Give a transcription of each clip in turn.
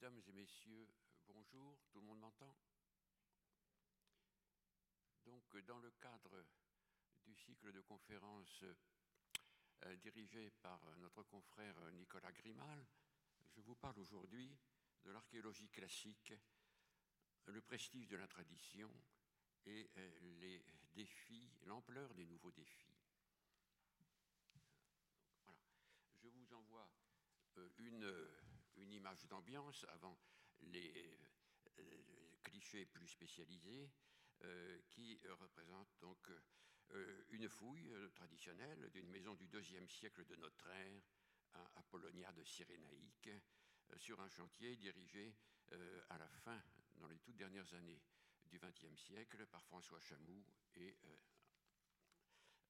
Mesdames et messieurs, bonjour, tout le monde m'entend? Donc, dans le cadre du cycle de conférences dirigé par notre confrère Nicolas Grimal, je vous parle aujourd'hui de l'archéologie classique, le prestige de la tradition et les défis, l'ampleur des nouveaux défis. Voilà. Je vous envoie une image d'ambiance avant les clichés plus spécialisés qui représentent donc une fouille traditionnelle d'une maison du IIe siècle de notre ère à Apollonia de Cyrénaïque sur un chantier dirigé à la fin, dans les toutes dernières années du XXe siècle, par François Chamoux et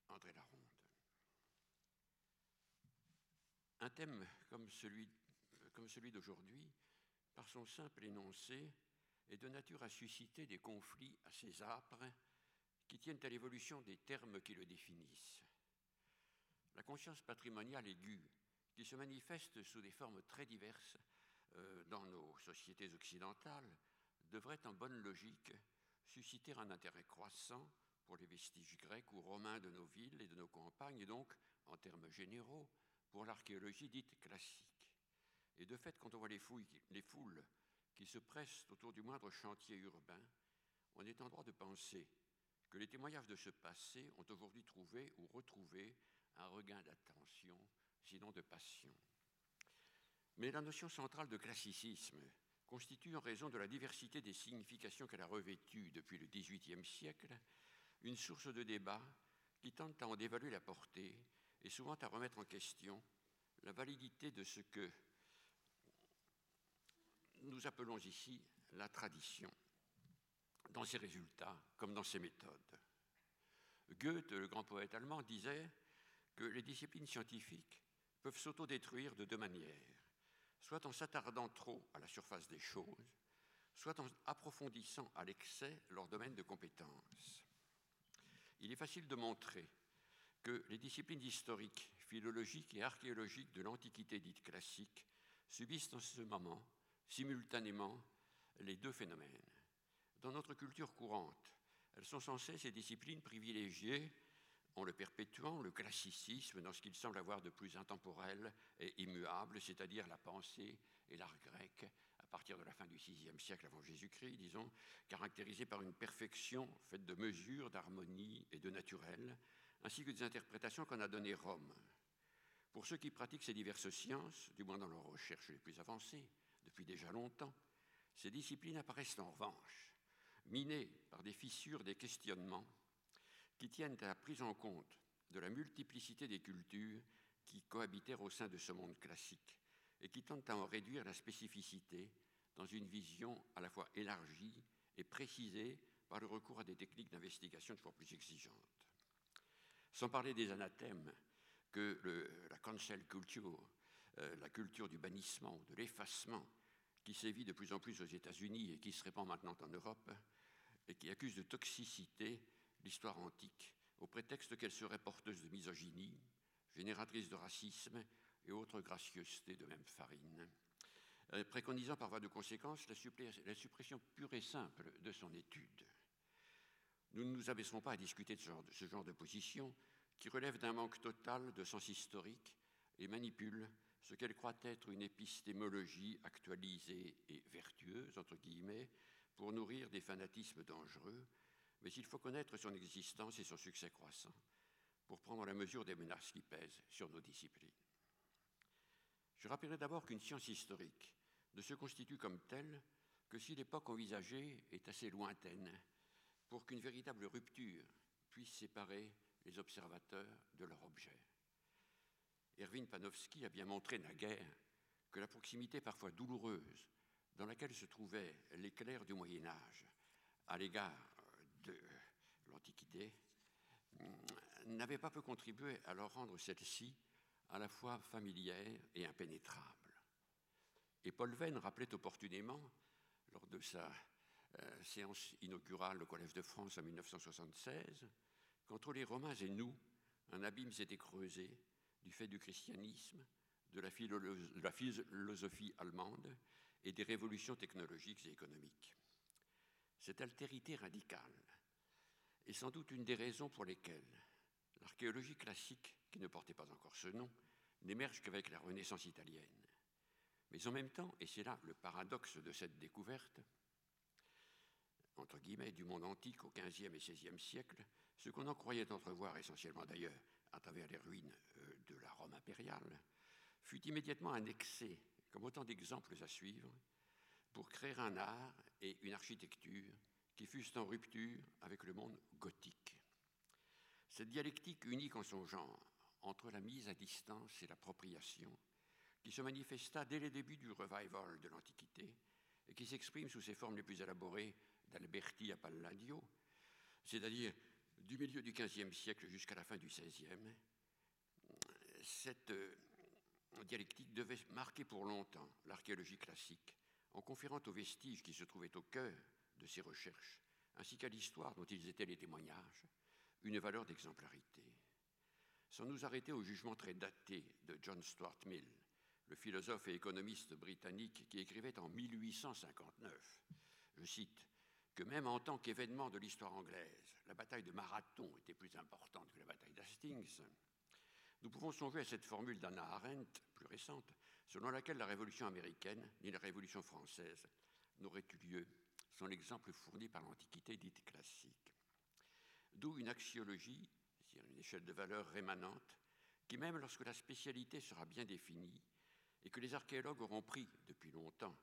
André Laronde. Un thème comme celui d'aujourd'hui, par son simple énoncé, est de nature à susciter des conflits assez âpres qui tiennent à l'évolution des termes qui le définissent. La conscience patrimoniale aiguë, qui se manifeste sous des formes très diverses dans nos sociétés occidentales, devrait en bonne logique susciter un intérêt croissant pour les vestiges grecs ou romains de nos villes et de nos campagnes, et donc, en termes généraux, pour l'archéologie dite classique. Et de fait, quand on voit les foules qui se pressent autour du moindre chantier urbain, on est en droit de penser que les témoignages de ce passé ont aujourd'hui trouvé ou retrouvé un regain d'attention, sinon de passion. Mais la notion centrale de classicisme constitue, en raison de la diversité des significations qu'elle a revêtues depuis le XVIIIe siècle, une source de débat qui tente à en dévaluer la portée et souvent à remettre en question la validité de ce que nous appelons ici la tradition, dans ses résultats comme dans ses méthodes. Goethe, le grand poète allemand, disait que les disciplines scientifiques peuvent s'autodétruire de deux manières, soit en s'attardant trop à la surface des choses, soit en approfondissant à l'excès leur domaine de compétence. Il est facile de montrer que les disciplines historiques, philologiques et archéologiques de l'Antiquité dite classique subissent en ce moment, simultanément, les deux phénomènes. Dans notre culture courante, elles sont censées, ces disciplines privilégiées, en le perpétuant, le classicisme dans ce qu'il semble avoir de plus intemporel et immuable, c'est-à-dire la pensée et l'art grec, à partir de la fin du VIe siècle avant Jésus-Christ, disons, caractérisé par une perfection faite de mesures, d'harmonie et de naturel, ainsi que des interprétations qu'en a données Rome. Pour ceux qui pratiquent ces diverses sciences, du moins dans leurs recherches les plus avancées, depuis déjà longtemps, ces disciplines apparaissent en revanche minées par des fissures, des questionnements qui tiennent à la prise en compte de la multiplicité des cultures qui cohabitèrent au sein de ce monde classique et qui tentent à en réduire la spécificité dans une vision à la fois élargie et précisée par le recours à des techniques d'investigation toujours plus exigeantes. Sans parler des anathèmes que la cancel culture, la culture du bannissement, de l'effacement, qui sévit de plus en plus aux États-Unis et qui se répand maintenant en Europe, et qui accuse de toxicité l'histoire antique, au prétexte qu'elle serait porteuse de misogynie, génératrice de racisme et autres gracieusetés de même farine, préconisant par voie de conséquence la suppression pure et simple de son étude. Nous ne nous abaisserons pas à discuter de ce genre de position qui relève d'un manque total de sens historique et manipule ce qu'elle croit être une épistémologie actualisée et vertueuse, entre guillemets, pour nourrir des fanatismes dangereux, mais il faut connaître son existence et son succès croissant pour prendre la mesure des menaces qui pèsent sur nos disciplines. Je rappellerai d'abord qu'une science historique ne se constitue comme telle que si l'époque envisagée est assez lointaine pour qu'une véritable rupture puisse séparer les observateurs de leur objet. Erwin Panofsky a bien montré naguère que la proximité parfois douloureuse dans laquelle se trouvait l'éclair du Moyen-Âge à l'égard de l'Antiquité n'avait pas peu contribué à leur rendre celle-ci à la fois familière et impénétrable. Et Paul Venn rappelait opportunément, lors de sa séance inaugurale au Collège de France en 1976, qu'entre les Romains et nous, un abîme s'était creusé du fait du christianisme, de la philosophie allemande et des révolutions technologiques et économiques. Cette altérité radicale est sans doute une des raisons pour lesquelles l'archéologie classique, qui ne portait pas encore ce nom, n'émerge qu'avec la Renaissance italienne. Mais en même temps, et c'est là le paradoxe de cette découverte, entre guillemets, du monde antique au XVe et XVIe siècle, ce qu'on en croyait entrevoir essentiellement d'ailleurs à travers les ruines de la Rome impériale, fut immédiatement annexé comme autant d'exemples à suivre pour créer un art et une architecture qui fussent en rupture avec le monde gothique. Cette dialectique unique en son genre, entre la mise à distance et l'appropriation, qui se manifesta dès les débuts du revival de l'Antiquité et qui s'exprime sous ses formes les plus élaborées d'Alberti à Palladio, c'est-à-dire du milieu du XVe siècle jusqu'à la fin du XVIe, cette dialectique devait marquer pour longtemps l'archéologie classique en conférant aux vestiges qui se trouvaient au cœur de ses recherches, ainsi qu'à l'histoire dont ils étaient les témoignages, une valeur d'exemplarité. Sans nous arrêter au jugement très daté de John Stuart Mill, le philosophe et économiste britannique qui écrivait en 1859, je cite, que même en tant qu'événement de l'histoire anglaise, la bataille de Marathon était plus importante que la bataille d'Hastings, nous pouvons songer à cette formule d'Hannah Arendt, plus récente, selon laquelle la Révolution américaine ni la Révolution française n'auraient eu lieu sans l'exemple fourni par l'Antiquité dite classique. D'où une axiologie, c'est-à-dire une échelle de valeur rémanente, qui même lorsque la spécialité sera bien définie et que les archéologues auront pris depuis longtemps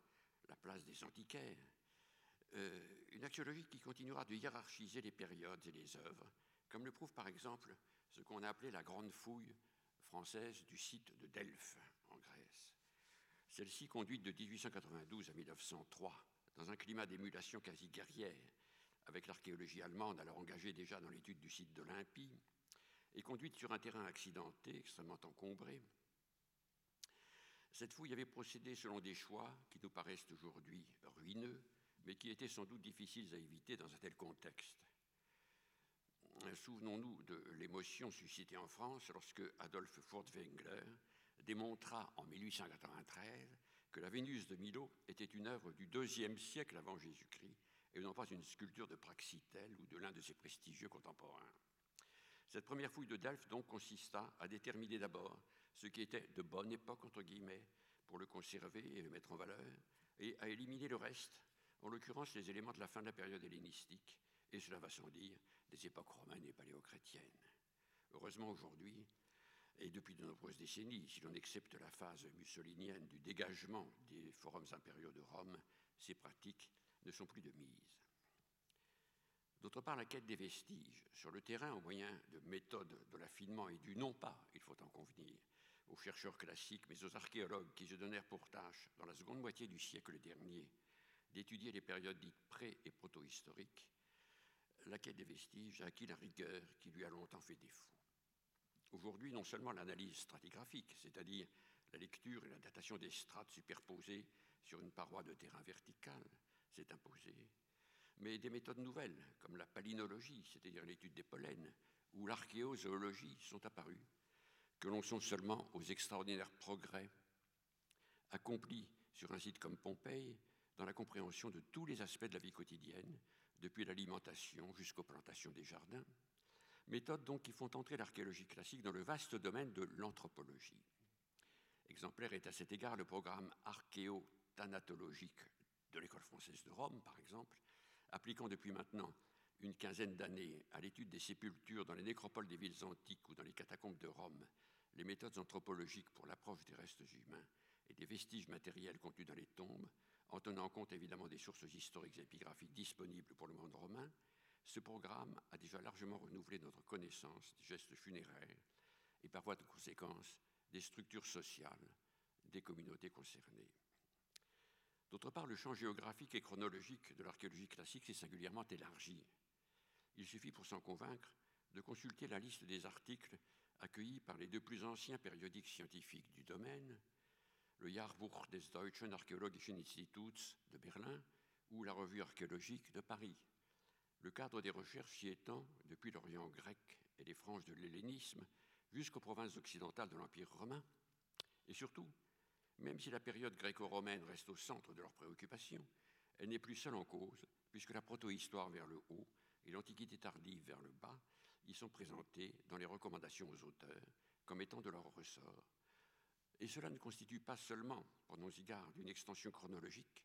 la place des antiquaires, une axiologie qui continuera de hiérarchiser les périodes et les œuvres, comme le prouve par exemple ce qu'on a appelé la grande fouille française du site de Delphes, en Grèce. Celle-ci, conduite de 1892 à 1903, dans un climat d'émulation quasi guerrière, avec l'archéologie allemande alors engagée déjà dans l'étude du site d'Olympie, et conduite sur un terrain accidenté, extrêmement encombré. Cette fouille avait procédé selon des choix qui nous paraissent aujourd'hui ruineux, mais qui étaient sans doute difficiles à éviter dans un tel contexte. Souvenons-nous de l'émotion suscitée en France lorsque Adolphe Furtwängler démontra en 1893 que la Vénus de Milo était une œuvre du IIe siècle avant Jésus-Christ et non pas une sculpture de Praxitèle ou de l'un de ses prestigieux contemporains. Cette première fouille de Delphes donc consista à déterminer d'abord ce qui était de bonne époque, entre guillemets, pour le conserver et le mettre en valeur, et à éliminer le reste, en l'occurrence les éléments de la fin de la période hellénistique, et cela va sans dire, des époques romaines et paléochrétiennes. Heureusement aujourd'hui, et depuis de nombreuses décennies, si l'on accepte la phase mussolinienne du dégagement des forums impériaux de Rome, ces pratiques ne sont plus de mise. D'autre part, la quête des vestiges sur le terrain au moyen de méthodes de l'affinement et du non pas, il faut en convenir, aux chercheurs classiques mais aux archéologues qui se donnèrent pour tâche, dans la seconde moitié du siècle dernier, d'étudier les périodes dites pré- et proto-historiques, la quête des vestiges a acquis la rigueur qui lui a longtemps fait défaut. Aujourd'hui, non seulement l'analyse stratigraphique, c'est-à-dire la lecture et la datation des strates superposées sur une paroi de terrain verticale, s'est imposée, mais des méthodes nouvelles, comme la palynologie, c'est-à-dire l'étude des pollens, ou l'archéozoologie sont apparues, que l'on songe seulement aux extraordinaires progrès accomplis sur un site comme Pompéi dans la compréhension de tous les aspects de la vie quotidienne, depuis l'alimentation jusqu'aux plantations des jardins, méthodes donc qui font entrer l'archéologie classique dans le vaste domaine de l'anthropologie. Exemplaire est à cet égard le programme archéothanatologique de l'École française de Rome, par exemple, appliquant depuis maintenant une quinzaine d'années à l'étude des sépultures dans les nécropoles des villes antiques ou dans les catacombes de Rome, les méthodes anthropologiques pour l'approche des restes humains et des vestiges matériels contenus dans les tombes, en tenant compte évidemment des sources historiques et épigraphiques disponibles pour le monde romain, ce programme a déjà largement renouvelé notre connaissance des gestes funéraires et par voie de conséquence des structures sociales des communautés concernées. D'autre part, le champ géographique et chronologique de l'archéologie classique s'est singulièrement élargi. Il suffit pour s'en convaincre de consulter la liste des articles accueillis par les deux plus anciens périodiques scientifiques du domaine, le Jahrbuch des Deutschen Archäologischen Instituts de Berlin ou la Revue archéologique de Paris. Le cadre des recherches y étant, depuis l'Orient grec et les franges de l'hellénisme, jusqu'aux provinces occidentales de l'Empire romain, et surtout Même si la période gréco-romaine reste au centre de leurs préoccupations, elle n'est plus seule en cause, puisque la protohistoire vers le haut et l'Antiquité tardive vers le bas y sont présentées dans les recommandations aux auteurs comme étant de leur ressort. Et cela ne constitue pas seulement, prenons-y garde, une extension chronologique,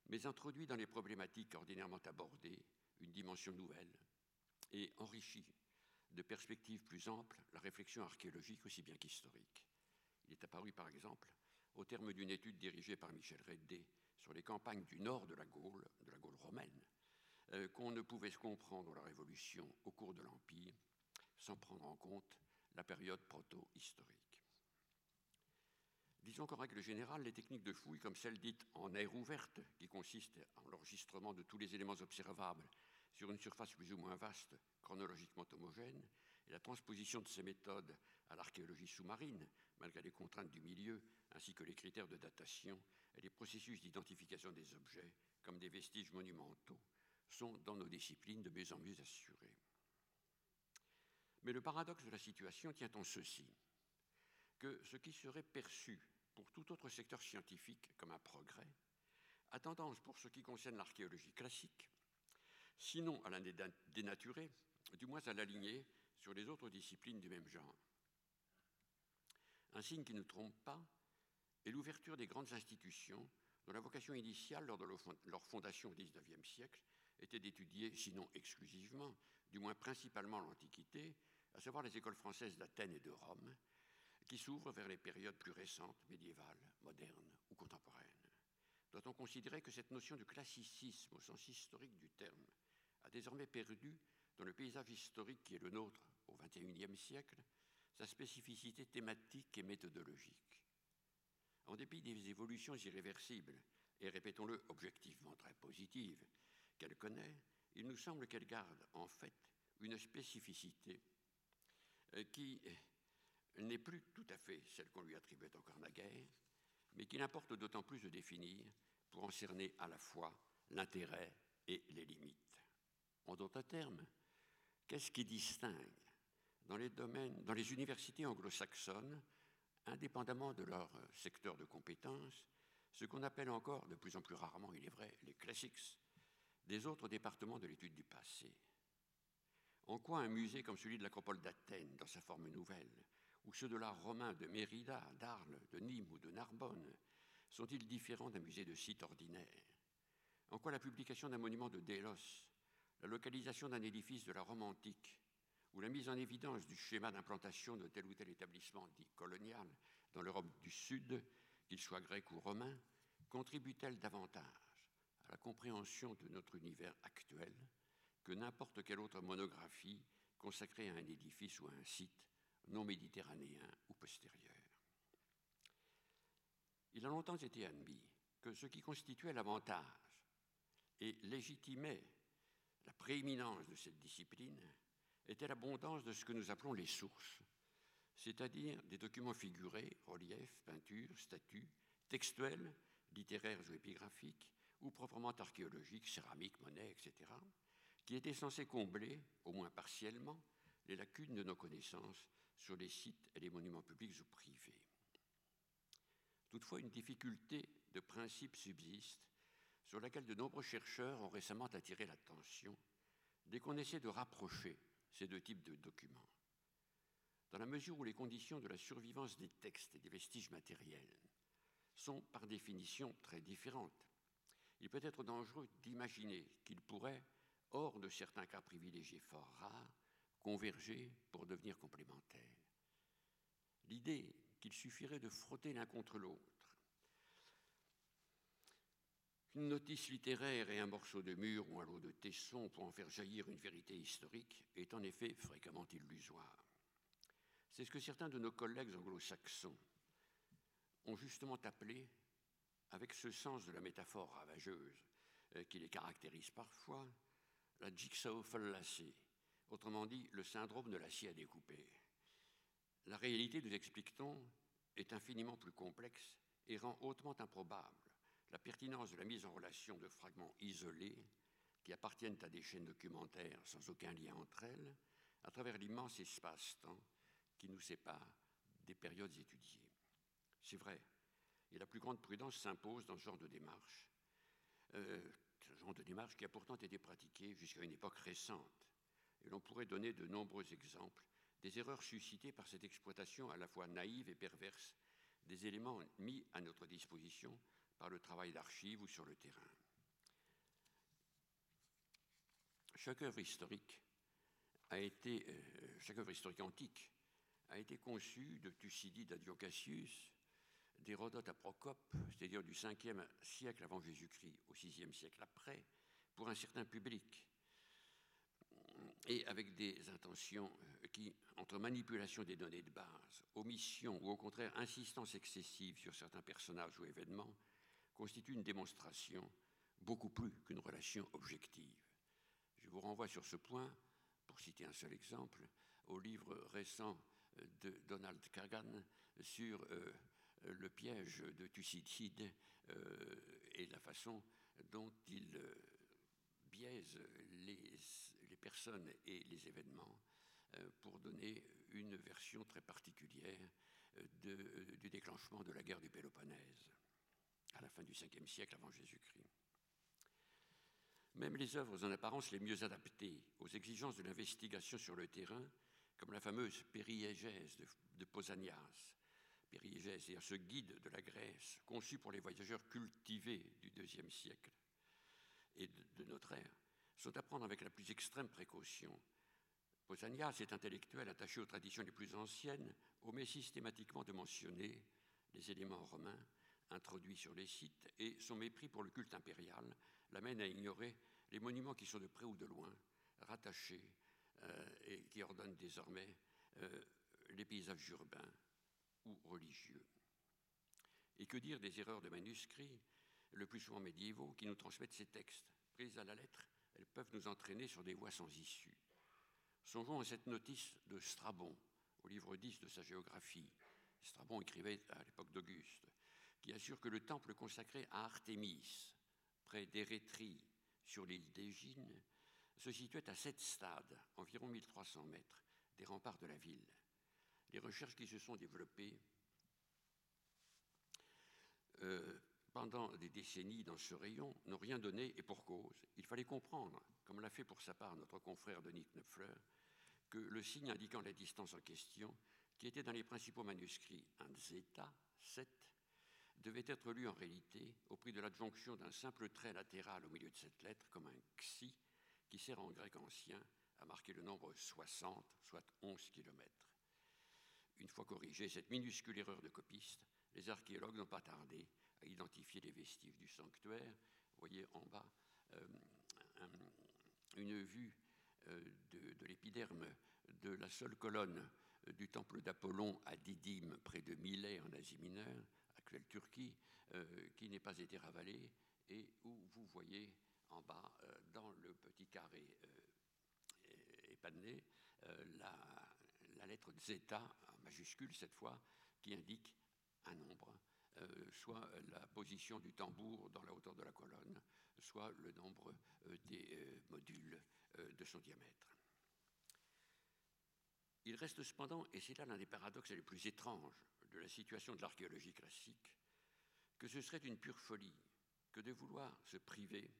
mais introduit dans les problématiques ordinairement abordées une dimension nouvelle et enrichit de perspectives plus amples la réflexion archéologique aussi bien qu'historique. Il est apparu par exemple, au terme d'une étude dirigée par Michel Redé sur les campagnes du nord de la Gaule romaine, qu'on ne pouvait comprendre la Révolution au cours de l'Empire sans prendre en compte la période proto-historique. Disons qu'en règle générale, les techniques de fouille, comme celle dite en aire ouverte, qui consiste en l'enregistrement de tous les éléments observables sur une surface plus ou moins vaste, chronologiquement homogène, et la transposition de ces méthodes à l'archéologie sous-marine, malgré les contraintes du milieu, ainsi que les critères de datation et les processus d'identification des objets comme des vestiges monumentaux, sont dans nos disciplines de mieux en mieux assurés. Mais le paradoxe de la situation tient en ceci, que ce qui serait perçu pour tout autre secteur scientifique comme un progrès a tendance, pour ce qui concerne l'archéologie classique, sinon à la dénaturer, du moins à l'aligner sur les autres disciplines du même genre. Un signe qui ne trompe pas est l'ouverture des grandes institutions dont la vocation initiale lors de leur fondation au XIXe siècle était d'étudier, sinon exclusivement, du moins principalement l'Antiquité, à savoir les écoles françaises d'Athènes et de Rome, qui s'ouvrent vers les périodes plus récentes, médiévales, modernes ou contemporaines. Doit-on considérer que cette notion de classicisme au sens historique du terme a désormais perdu, dans le paysage historique qui est le nôtre au XXIe siècle, sa spécificité thématique et méthodologique. En dépit des évolutions irréversibles, et répétons-le objectivement très positives, qu'elle connaît, il nous semble qu'elle garde en fait une spécificité qui n'est plus tout à fait celle qu'on lui attribuait encore naguère, mais qu'il importe d'autant plus de définir pour en cerner à la fois l'intérêt et les limites. En d'autres termes, qu'est-ce qui distingue dans les universités anglo-saxonnes, indépendamment de leur secteur de compétences, ce qu'on appelle encore, de plus en plus rarement, il est vrai, les classics, des autres départements de l'étude du passé? En quoi un musée comme celui de l'Acropole d'Athènes, dans sa forme nouvelle, ou ceux de l'art romain de Mérida, d'Arles, de Nîmes ou de Narbonne sont-ils différents d'un musée de site ordinaire? En quoi la publication d'un monument de Délos, la localisation d'un édifice de la Rome antique ou la mise en évidence du schéma d'implantation de tel ou tel établissement dit colonial dans l'Europe du Sud, qu'il soit grec ou romain, contribue-t-elle davantage à la compréhension de notre univers actuel que n'importe quelle autre monographie consacrée à un édifice ou à un site non méditerranéen ou postérieur? Il a longtemps été admis que ce qui constituait l'avantage et légitimait la prééminence de cette discipline était l'abondance de ce que nous appelons les sources, c'est-à-dire des documents figurés, reliefs, peintures, statues, textuels, littéraires ou épigraphiques, ou proprement archéologiques, céramiques, monnaies, etc., qui étaient censés combler, au moins partiellement, les lacunes de nos connaissances sur les sites et les monuments publics ou privés. Toutefois, une difficulté de principe subsiste sur laquelle de nombreux chercheurs ont récemment attiré l'attention dès qu'on essaie de rapprocher ces deux types de documents. Dans la mesure où les conditions de la survivance des textes et des vestiges matériels sont par définition très différentes, il peut être dangereux d'imaginer qu'ils pourraient, hors de certains cas privilégiés fort rares, converger pour devenir complémentaires. L'idée qu'il suffirait de frotter l'un contre l'autre, une notice littéraire et un morceau de mur ou un lot de tessons pour en faire jaillir une vérité historique est en effet fréquemment illusoire. C'est ce que certains de nos collègues anglo-saxons ont justement appelé, avec ce sens de la métaphore ravageuse qui les caractérise parfois, la jigsaw fallacy, autrement dit le syndrome de l'acier à découper. La réalité, nous explique-t-on, est infiniment plus complexe et rend hautement improbable la pertinence de la mise en relation de fragments isolés qui appartiennent à des chaînes documentaires sans aucun lien entre elles, à travers l'immense espace-temps qui nous sépare des périodes étudiées. C'est vrai, Et la plus grande prudence s'impose dans ce genre de démarche, qui a pourtant été pratiqué jusqu'à une époque récente. Et l'on pourrait donner de nombreux exemples des erreurs suscitées par cette exploitation à la fois naïve et perverse des éléments mis à notre disposition par le travail d'archives ou sur le terrain. Chaque œuvre historique antique a été conçue de Thucydide à Diocassius, d'Hérodote à Procope, c'est-à-dire du 5e siècle avant Jésus-Christ au 6e siècle après, pour un certain public, et avec des intentions qui, entre manipulation des données de base, omission ou au contraire insistance excessive sur certains personnages ou événements, constituent une démonstration beaucoup plus qu'une relation objective. Je vous renvoie sur ce point, pour citer un seul exemple, au livre récent de Donald Kagan sur le piège de Thucydide et la façon dont il biaise les personnes et les événements pour donner une version très particulière du déclenchement de la guerre du Péloponnèse à la fin du 5e siècle avant Jésus-Christ. Même les œuvres en apparence les mieux adaptées aux exigences de l'investigation sur le terrain, comme la fameuse Périégèse de Pausanias, Périégèse, c'est-à-dire ce guide de la Grèce conçu pour les voyageurs cultivés du IIe siècle et de notre ère, sont à prendre avec la plus extrême précaution. Pausanias, cet intellectuel attaché aux traditions les plus anciennes, omet systématiquement de mentionner les éléments romains introduits sur les sites, et son mépris pour le culte impérial l'amène à ignorer les monuments qui sont de près ou de loin rattachés et qui ordonnent désormais les paysages urbains ou religieux. Et que dire des erreurs de manuscrits, le plus souvent médiévaux, qui nous transmettent ces textes. Prises à la lettre, elles peuvent nous entraîner sur des voies sans issue. Songeons à cette notice de Strabon, au livre 10 de sa géographie. Strabon écrivait à l'époque d'Auguste, qui assure que le temple consacré à Artémis, près d'Érétrie, sur l'île d'Égine, se situait à 7 stades, environ 1300 mètres, des remparts de la ville. Les recherches qui se sont développées pendant des décennies dans ce rayon n'ont rien donné, et pour cause. Il fallait comprendre, comme l'a fait pour sa part notre confrère Denis Knöpfler, que le signe indiquant la distance en question, qui était dans les principaux manuscrits un zeta, 7, devait être lu en réalité au prix de l'adjonction d'un simple trait latéral au milieu de cette lettre, comme un xi, qui sert en grec ancien à marquer le nombre 60, soit 11 kilomètres. Une fois corrigée cette minuscule erreur de copiste, les archéologues n'ont pas tardé à identifier les vestiges du sanctuaire. Vous voyez en bas une vue de l'épiderme de la seule colonne du temple d'Apollon à Didyme, près de Milet en Asie mineure, actuelle Turquie, qui n'est pas été ravalée, et où vous voyez en bas, dans le petit carré épanelé, la lettre zeta, en majuscule cette fois, qui indique un nombre, soit la position du tambour dans la hauteur de la colonne, soit le nombre des modules de son diamètre. Il reste cependant, et c'est là l'un des paradoxes les plus étranges de la situation de l'archéologie classique, que ce serait une pure folie que de vouloir se priver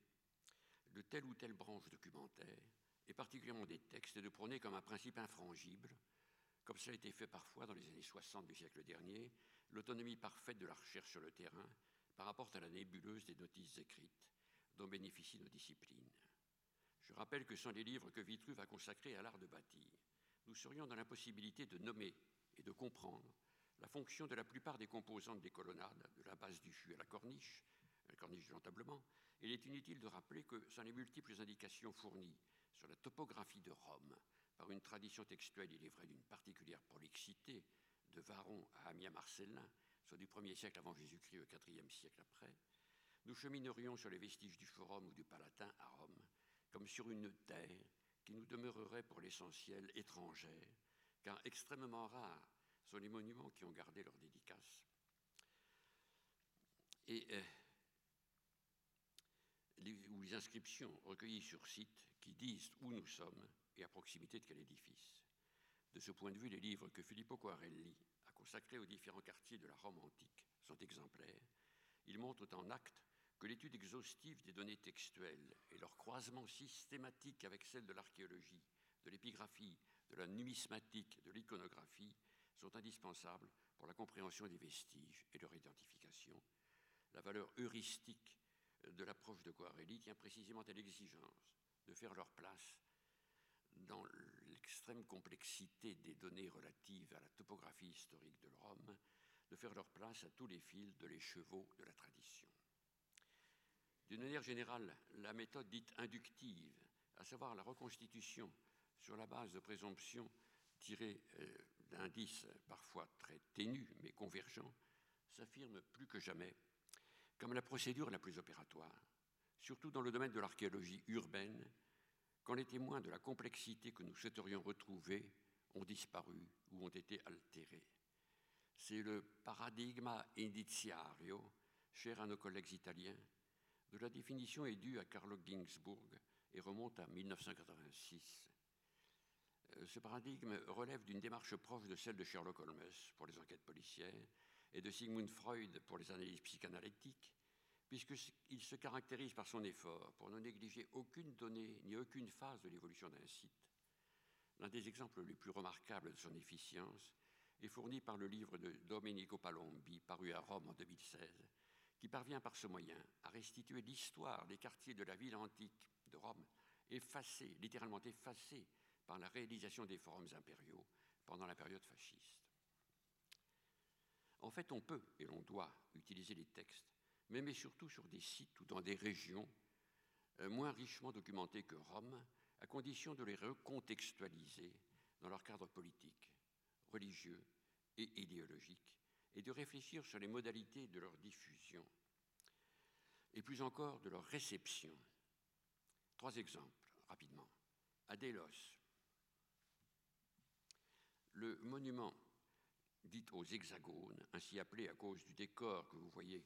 de telle ou telle branche documentaire, et particulièrement des textes, et de prôner comme un principe infrangible, comme cela a été fait parfois dans les années 60 du siècle dernier, l'autonomie parfaite de la recherche sur le terrain par rapport à la nébuleuse des notices écrites dont bénéficient nos disciplines. Je rappelle que ce sont les livres que Vitruve a consacrés à l'art de bâtir. Nous serions dans l'impossibilité de nommer et de comprendre la fonction de la plupart des composantes des colonnades, de la base du fût à la corniche de l'entablement. Il est inutile de rappeler que sans les multiples indications fournies sur la topographie de Rome, par une tradition textuelle, il est vrai, d'une particulière prolixité, de Varon à Amia Marcellin, soit du 1er siècle avant Jésus-Christ au 4e siècle après, nous cheminerions sur les vestiges du Forum ou du Palatin à Rome, comme sur une terre qui nous demeurerait pour l'essentiel étrangère, car extrêmement rares sont les monuments qui ont gardé leur dédicace. Ou les inscriptions recueillies sur site qui disent où nous sommes et à proximité de quel édifice. De ce point de vue, les livres que Filippo Coarelli a consacrés aux différents quartiers de la Rome antique sont exemplaires, ils montrent en acte que l'étude exhaustive des données textuelles et leur croisement systématique avec celles de l'archéologie, de l'épigraphie, de la numismatique, de l'iconographie sont indispensables pour la compréhension des vestiges et leur identification. La valeur heuristique de l'approche de Coarelli tient précisément à l'exigence de faire leur place dans l'extrême complexité des données relatives à la topographie historique de Rome, de faire leur place à tous les fils de l'écheveau de la tradition. D'une manière générale, la méthode dite inductive, à savoir la reconstitution sur la base de présomptions tirées d'indices parfois très ténus mais convergents, s'affirme plus que jamais comme la procédure la plus opératoire, surtout dans le domaine de l'archéologie urbaine, quand les témoins de la complexité que nous souhaiterions retrouver ont disparu ou ont été altérés. C'est le paradigma indiziario, cher à nos collègues italiens, dont la définition est due à Carlo Ginzburg et remonte à 1986. Ce paradigme relève d'une démarche proche de celle de Sherlock Holmes pour les enquêtes policières et de Sigmund Freud pour les analyses psychanalytiques, puisqu'il se caractérise par son effort pour ne négliger aucune donnée ni aucune phase de l'évolution d'un site. L'un des exemples les plus remarquables de son efficience est fourni par le livre de Domenico Palombi, paru à Rome en 2016, qui parvient par ce moyen à restituer l'histoire des quartiers de la ville antique de Rome, effacés, littéralement effacés, par la réalisation des forums impériaux pendant la période fasciste. En fait, on peut et l'on doit utiliser les textes, mais surtout sur des sites ou dans des régions moins richement documentées que Rome, à condition de les recontextualiser dans leur cadre politique, religieux et idéologique, et de réfléchir sur les modalités de leur diffusion, et plus encore de leur réception. 3 exemples, rapidement. À Délos, le monument dit aux hexagones, ainsi appelé à cause du décor que vous voyez,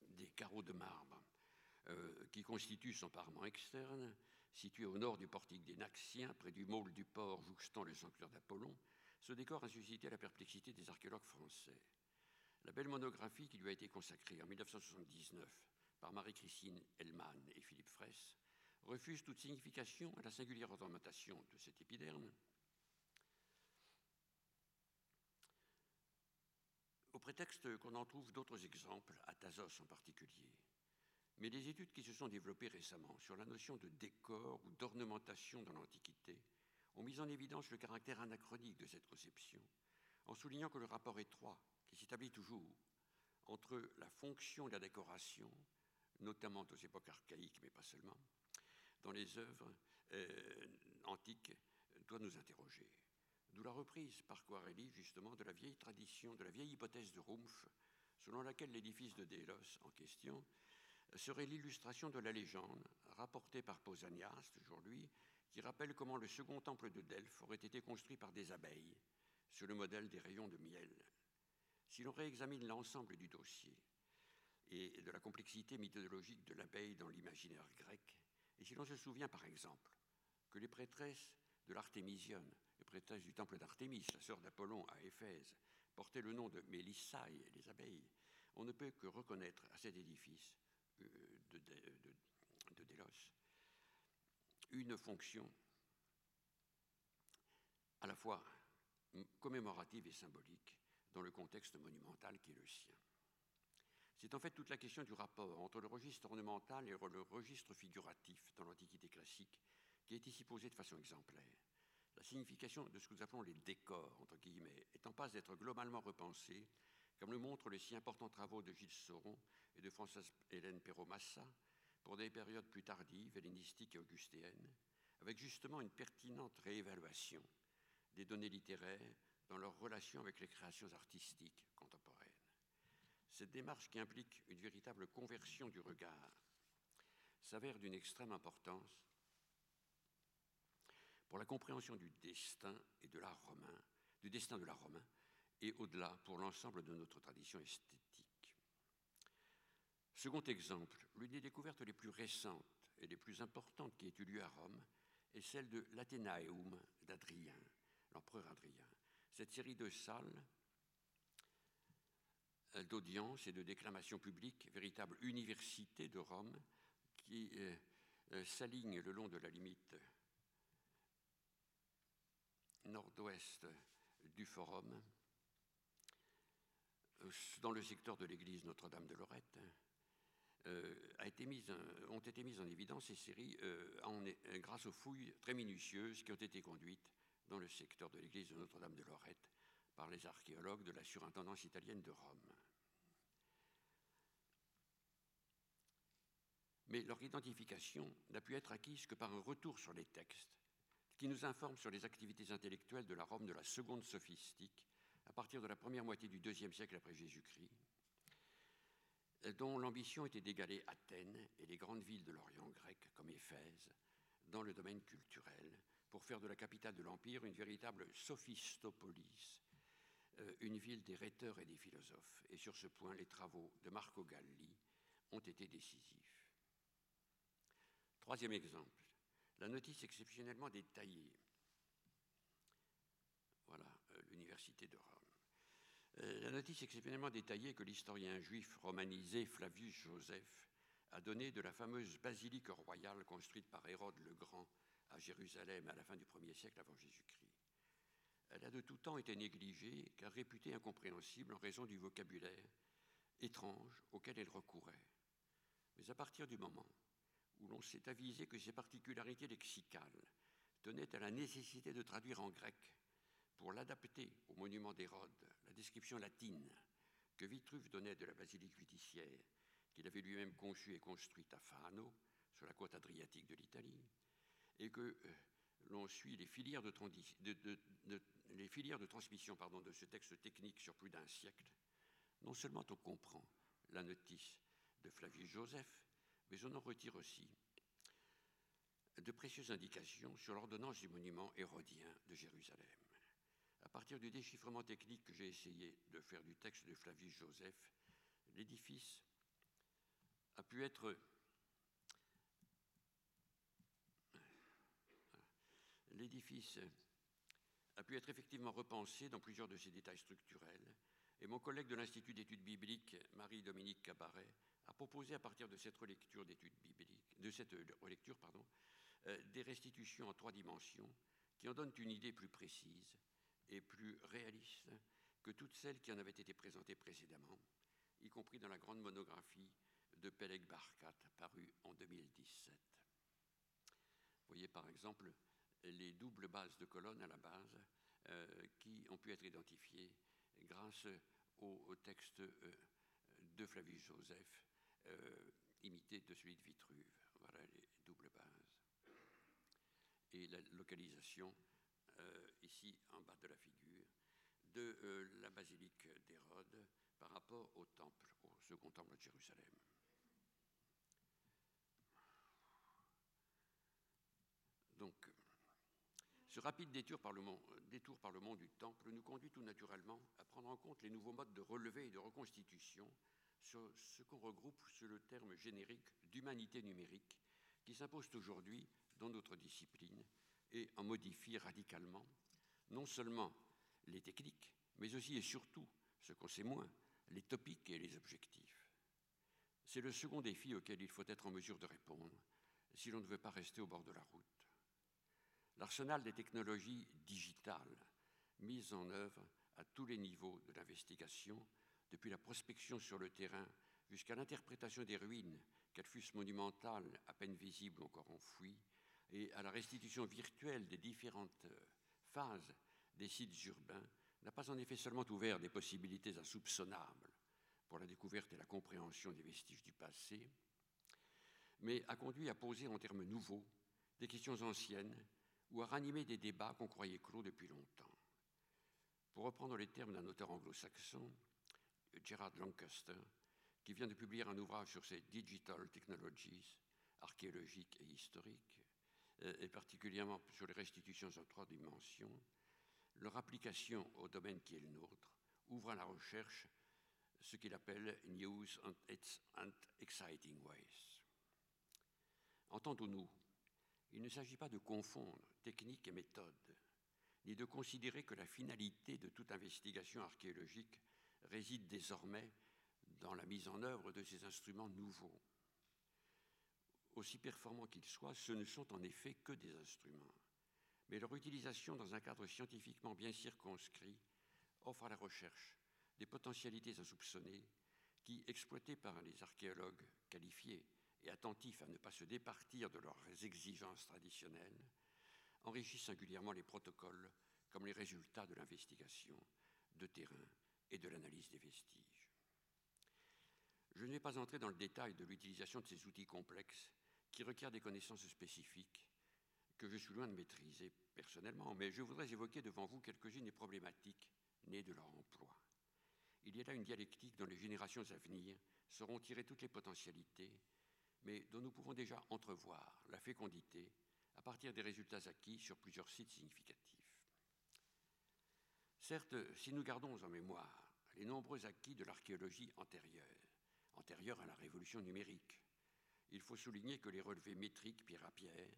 des carreaux de marbre, qui constituent son parement externe, situé au nord du portique des Naxiens, près du môle du port jouxtant le sanctuaire d'Apollon. Ce décor a suscité la perplexité des archéologues français. La belle monographie qui lui a été consacrée en 1979 par Marie-Christine Hellman et Philippe Fraisse refuse toute signification à la singulière ornementation de cet épiderme, au prétexte qu'on en trouve d'autres exemples, à Thasos en particulier. Mais les études qui se sont développées récemment sur la notion de décor ou d'ornementation dans l'Antiquité ont mis en évidence le caractère anachronique de cette conception, en soulignant que le rapport étroit, qui s'établit toujours entre la fonction et la décoration, notamment aux époques archaïques, mais pas seulement, dans les œuvres antiques, doit nous interroger. D'où la reprise par Coarelli, justement, de la vieille tradition, de la vieille hypothèse de Rumpf, selon laquelle l'édifice de Délos en question serait l'illustration de la légende rapportée par Pausanias, toujours lui, qui rappelle comment le second temple de Delphes aurait été construit par des abeilles, sur le modèle des rayons de miel. Si l'on réexamine l'ensemble du dossier et de la complexité mythologique de l'abeille dans l'imaginaire grec, et si l'on se souvient par exemple que les prêtresses de l'Artémisione, les prêtresses du temple d'Artémis, la sœur d'Apollon à Éphèse, portaient le nom de Mélissae, les abeilles, on ne peut que reconnaître à cet édifice de Délos une fonction à la fois commémorative et symbolique dans le contexte monumental qui est le sien. C'est en fait toute la question du rapport entre le registre ornemental et le registre figuratif dans l'Antiquité classique qui est ici posée de façon exemplaire. La signification de ce que nous appelons les décors, entre guillemets, est en passe d'être globalement repensée, comme le montrent les si importants travaux de Gilles Sauron et de Françoise-Hélène Perrault-Massa pour des périodes plus tardives, hellénistiques et augustéennes, avec justement une pertinente réévaluation des données littéraires dans leur relation avec les créations artistiques contemporaines. Cette démarche, qui implique une véritable conversion du regard, s'avère d'une extrême importance pour la compréhension du destin et de l'art romain, du destin de l'art romain, et au-delà pour l'ensemble de notre tradition esthétique. Second exemple, l'une des découvertes les plus récentes et les plus importantes qui ait eu lieu à Rome est celle de l'Athénaeum d'Adrien, l'empereur Adrien. Cette série de salles d'audience et de déclamation publique, véritable université de Rome qui s'aligne le long de la limite nord-ouest du Forum, dans le secteur de l'église Notre-Dame de Lorette, ont été mises en évidence ces séries grâce aux fouilles très minutieuses qui ont été conduites dans le secteur de l'église de Notre-Dame de Lorette par les archéologues de la surintendance italienne de Rome. Mais leur identification n'a pu être acquise que par un retour sur les textes qui nous informent sur les activités intellectuelles de la Rome de la seconde sophistique à partir de la première moitié du IIe siècle après Jésus-Christ, dont l'ambition était d'égaler Athènes et les grandes villes de l'Orient grec comme Éphèse dans le domaine culturel pour faire de la capitale de l'Empire une véritable sophistopolis, une ville des rhéteurs et des philosophes. Et sur ce point, les travaux de Marco Galli ont été décisifs. Troisième exemple, la notice exceptionnellement détaillée. Voilà, l'université de Rome. La notice exceptionnellement détaillée que l'historien juif romanisé Flavius Joseph a donnée de la fameuse basilique royale construite par Hérode le Grand à Jérusalem à la fin du 1er siècle avant Jésus-Christ. Elle a de tout temps été négligée car réputée incompréhensible en raison du vocabulaire étrange auquel elle recourait. Mais à partir du moment où l'on s'est avisé que ses particularités lexicales tenaient à la nécessité de traduire en grec pour l'adapter au monument d'Hérode, la description latine que Vitruve donnait de la basilique judiciaire qu'il avait lui-même conçue et construite à Fano, sur la côte adriatique de l'Italie, et que l'on suit les filières de transmission de ce texte technique sur plus d'un siècle, non seulement on comprend la notice de Flavius Joseph, mais on en retire aussi de précieuses indications sur l'ordonnance du monument hérodien de Jérusalem. À partir du déchiffrement technique que j'ai essayé de faire du texte de Flavius Joseph, l'édifice a pu être effectivement repensé dans plusieurs de ses détails structurels, et mon collègue de l'Institut d'études bibliques, Marie-Dominique Cabaret, a proposé à partir de cette relecture des restitutions en 3 dimensions qui en donnent une idée plus précise et plus réaliste que toutes celles qui en avaient été présentées précédemment, y compris dans la grande monographie de Peleg Barkat parue en 2017. Vous voyez par exemple les doubles bases de colonnes à la base qui ont pu être identifiées grâce au texte de Flavius Joseph, imité de celui de Vitruve. Voilà les doubles bases. Et la localisation, ici en bas de la figure, de la basilique d'Hérode par rapport au temple, au second temple de Jérusalem. Donc, ce rapide détour par le mont du Temple nous conduit tout naturellement à prendre en compte les nouveaux modes de relevé et de reconstitution sur ce qu'on regroupe sous le terme générique d'humanité numérique qui s'impose aujourd'hui dans notre discipline et en modifie radicalement non seulement les techniques, mais aussi et surtout, ce qu'on sait moins, les topiques et les objectifs. C'est le second défi auquel il faut être en mesure de répondre si l'on ne veut pas rester au bord de la route. L'arsenal des technologies digitales mises en œuvre à tous les niveaux de l'investigation, depuis la prospection sur le terrain jusqu'à l'interprétation des ruines, qu'elles fussent monumentales, à peine visibles ou encore enfouies, et à la restitution virtuelle des différentes phases des sites urbains, n'a pas en effet seulement ouvert des possibilités insoupçonnables pour la découverte et la compréhension des vestiges du passé, mais a conduit à poser en termes nouveaux des questions anciennes ou à ranimer des débats qu'on croyait clos depuis longtemps. Pour reprendre les termes d'un auteur anglo-saxon, Gerard Lancaster, qui vient de publier un ouvrage sur ces digital technologies archéologiques et historiques, et particulièrement sur les restitutions en 3 dimensions, leur application au domaine qui est le nôtre ouvre à la recherche ce qu'il appelle « news and exciting ways ». Entendons-nous, il ne s'agit pas de confondre technique et méthode, ni de considérer que la finalité de toute investigation archéologique réside désormais dans la mise en œuvre de ces instruments nouveaux. Aussi performants qu'ils soient, ce ne sont en effet que des instruments. Mais leur utilisation dans un cadre scientifiquement bien circonscrit offre à la recherche des potentialités insoupçonnées qui, exploitées par les archéologues qualifiés et attentifs à ne pas se départir de leurs exigences traditionnelles, enrichissent singulièrement les protocoles comme les résultats de l'investigation de terrain et de l'analyse des vestiges. Je ne vais pas entrer dans le détail de l'utilisation de ces outils complexes qui requièrent des connaissances spécifiques que je suis loin de maîtriser personnellement, mais je voudrais évoquer devant vous quelques-unes des problématiques nées de leur emploi. Il y a là une dialectique dont les générations à venir sauront tirer toutes les potentialités, mais dont nous pouvons déjà entrevoir la fécondité à partir des résultats acquis sur plusieurs sites significatifs. Certes, si nous gardons en mémoire les nombreux acquis de l'archéologie antérieure à la révolution numérique, il faut souligner que les relevés métriques pierre à pierre,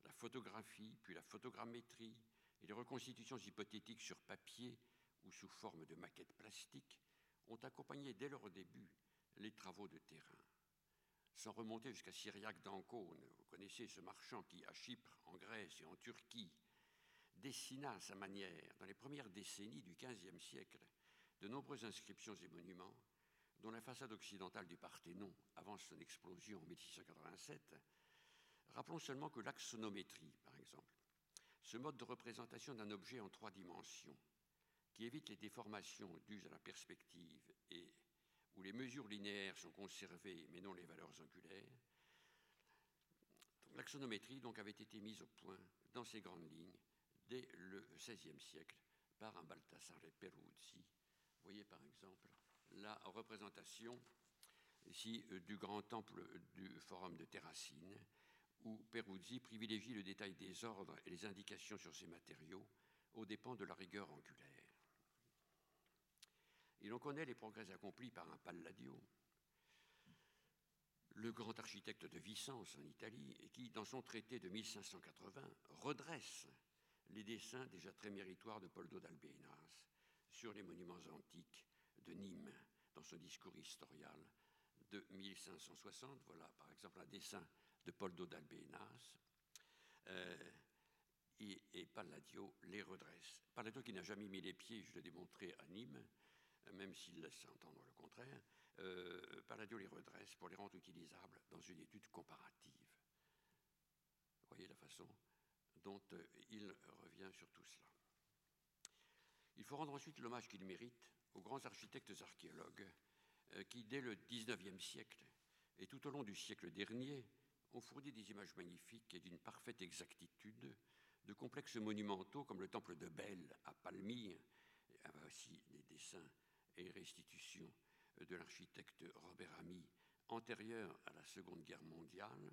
la photographie, puis la photogrammétrie et les reconstitutions hypothétiques sur papier ou sous forme de maquettes plastiques ont accompagné dès leur début les travaux de terrain. Sans remonter jusqu'à Cyriaque d'Ancône, vous connaissez ce marchand qui, à Chypre, en Grèce et en Turquie, dessina à sa manière, dans les premières décennies du XVe siècle, de nombreuses inscriptions et monuments, dont la façade occidentale du Parthénon, avant son explosion en 1687, rappelons seulement que l'axonométrie, par exemple, ce mode de représentation d'un objet en 3 dimensions, qui évite les déformations dues à la perspective et où les mesures linéaires sont conservées mais non les valeurs angulaires, l'axonométrie donc avait été mise au point dans ses grandes lignes dès le XVIe siècle par un Baldassare Peruzzi. Vous voyez par exemple la représentation ici du grand temple du forum de Terracine, où Peruzzi privilégie le détail des ordres et les indications sur ces matériaux aux dépens de la rigueur angulaire. Et l'on connaît les progrès accomplis par un Palladio, le grand architecte de Vicence en Italie, et qui, dans son traité de 1580, redresse les dessins déjà très méritoires de Poldo d'Albenas sur les monuments antiques de Nîmes, dans son discours historial de 1560. Voilà, par exemple, un dessin de Poldo d'Albenas, et Palladio les redresse. Palladio qui n'a jamais mis les pieds, je l'ai démontré, à Nîmes, même s'il laisse entendre le contraire, Palladio les redresse pour les rendre utilisables dans une étude comparative. Vous voyez la façon dont il revient sur tout cela. Il faut rendre ensuite l'hommage qu'il mérite aux grands architectes archéologues qui, dès le XIXe siècle et tout au long du siècle dernier, ont fourni des images magnifiques et d'une parfaite exactitude de complexes monumentaux comme le temple de Bel à Palmyre, aussi des dessins et restitutions de l'architecte Robert Ami antérieurs à la Seconde Guerre mondiale.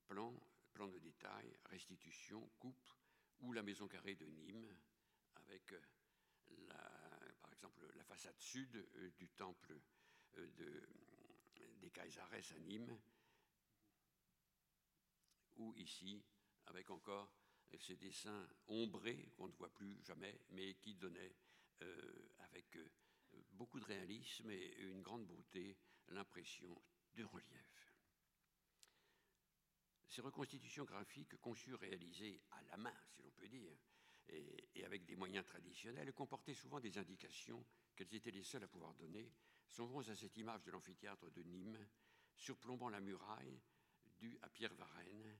Plan de détail, restitution, coupe, ou la maison carrée de Nîmes, avec par exemple la façade sud du temple des Caisares à Nîmes, ou ici, avec encore ces dessins ombrés qu'on ne voit plus jamais, mais qui donnaient, avec beaucoup de réalisme et une grande beauté, l'impression de relief. Ces reconstitutions graphiques conçues, réalisées à la main, si l'on peut dire, et avec des moyens traditionnels, comportaient souvent des indications qu'elles étaient les seules à pouvoir donner. Songeons à cette image de l'amphithéâtre de Nîmes, surplombant la muraille due à Pierre Varenne,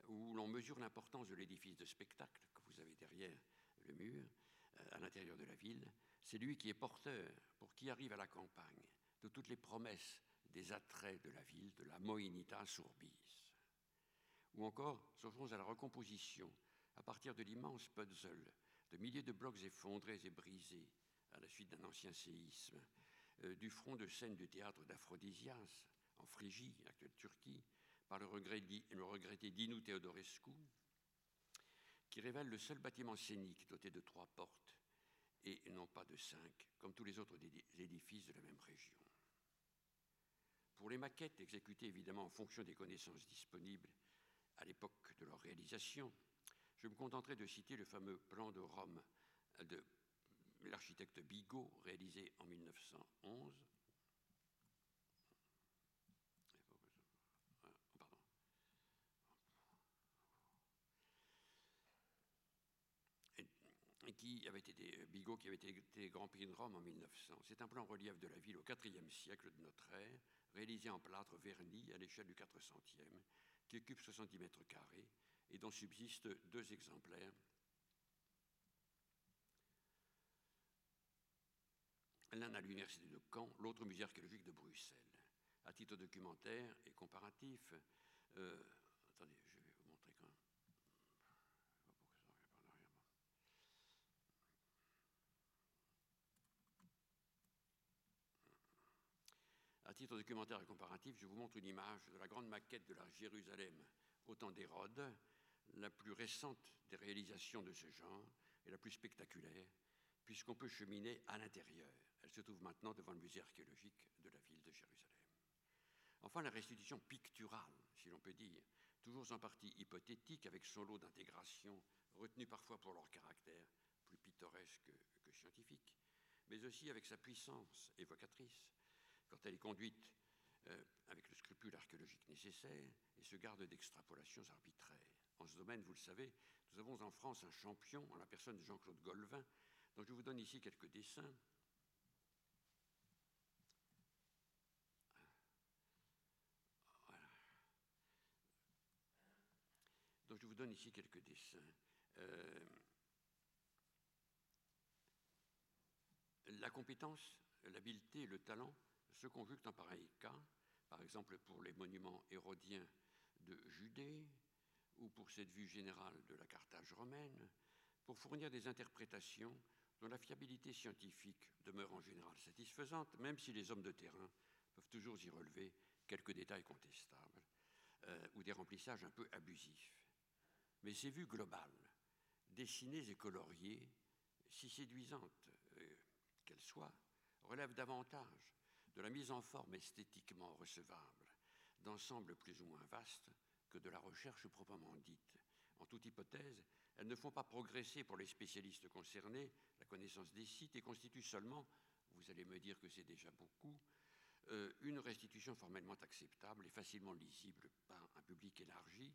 où l'on mesure l'importance de l'édifice de spectacle que vous avez derrière le mur, à l'intérieur de la ville. C'est lui qui est porteur, pour qui arrive à la campagne, de toutes les promesses des attraits de la ville, de la moenitas urbis. Ou encore, songeons à la recomposition, à partir de l'immense puzzle, de milliers de blocs effondrés et brisés à la suite d'un ancien séisme, du front de scène du théâtre d'Aphrodisias, en Phrygie, actuelle Turquie, par le regretté Dinu Teodorescu, qui révèle le seul bâtiment scénique doté de 3 portes, et non pas de 5, comme tous les autres édifices de la même région. Pour les maquettes, exécutées évidemment en fonction des connaissances disponibles à l'époque de leur réalisation, je me contenterai de citer le fameux plan de Rome, l'architecte Bigot, réalisé en 1911. Pardon. Bigot qui avait été Grand Prix de Rome en 1900. C'est un plan relief de la ville au IVe siècle de notre ère, réalisé en plâtre verni à l'échelle du 400e, qui occupe 70 mètres carrés et dont subsistent 2 exemplaires. L'un à l'université de Caen, l'autre au musée archéologique de Bruxelles. À titre documentaire et comparatif, attendez, je vais vous montrer quand même. À titre documentaire et comparatif, je vous montre une image de la grande maquette de la Jérusalem au temps d'Hérode, la plus récente des réalisations de ce genre et la plus spectaculaire, puisqu'on peut cheminer à l'intérieur. Elle se trouve maintenant devant le musée archéologique de la ville de Jérusalem. Enfin, la restitution picturale, si l'on peut dire, toujours en partie hypothétique, avec son lot d'intégrations retenues parfois pour leur caractère plus pittoresque que scientifique, mais aussi avec sa puissance évocatrice, quand elle est conduite avec le scrupule archéologique nécessaire et se garde d'extrapolations arbitraires. En ce domaine, vous le savez, nous avons en France un champion en la personne de Jean-Claude Golvin, dont je vous donne ici quelques dessins. Voilà. Donc je vous donne ici quelques dessins. La compétence, l'habileté et le talent se conjuguent en pareil cas, par exemple pour les monuments hérodiens de Judée ou pour cette vue générale de la Carthage romaine, pour fournir des interprétations dont la fiabilité scientifique demeure en général satisfaisante, même si les hommes de terrain peuvent toujours y relever quelques détails contestables ou des remplissages un peu abusifs. Mais ces vues globales, dessinées et coloriées, si séduisantes qu'elles soient, relèvent davantage de la mise en forme esthétiquement recevable d'ensembles plus ou moins vastes que de la recherche proprement dite. En toute hypothèse, elles ne font pas progresser pour les spécialistes concernés la connaissance des sites et constituent seulement, vous allez me dire que c'est déjà beaucoup, une restitution formellement acceptable et facilement lisible par un public élargi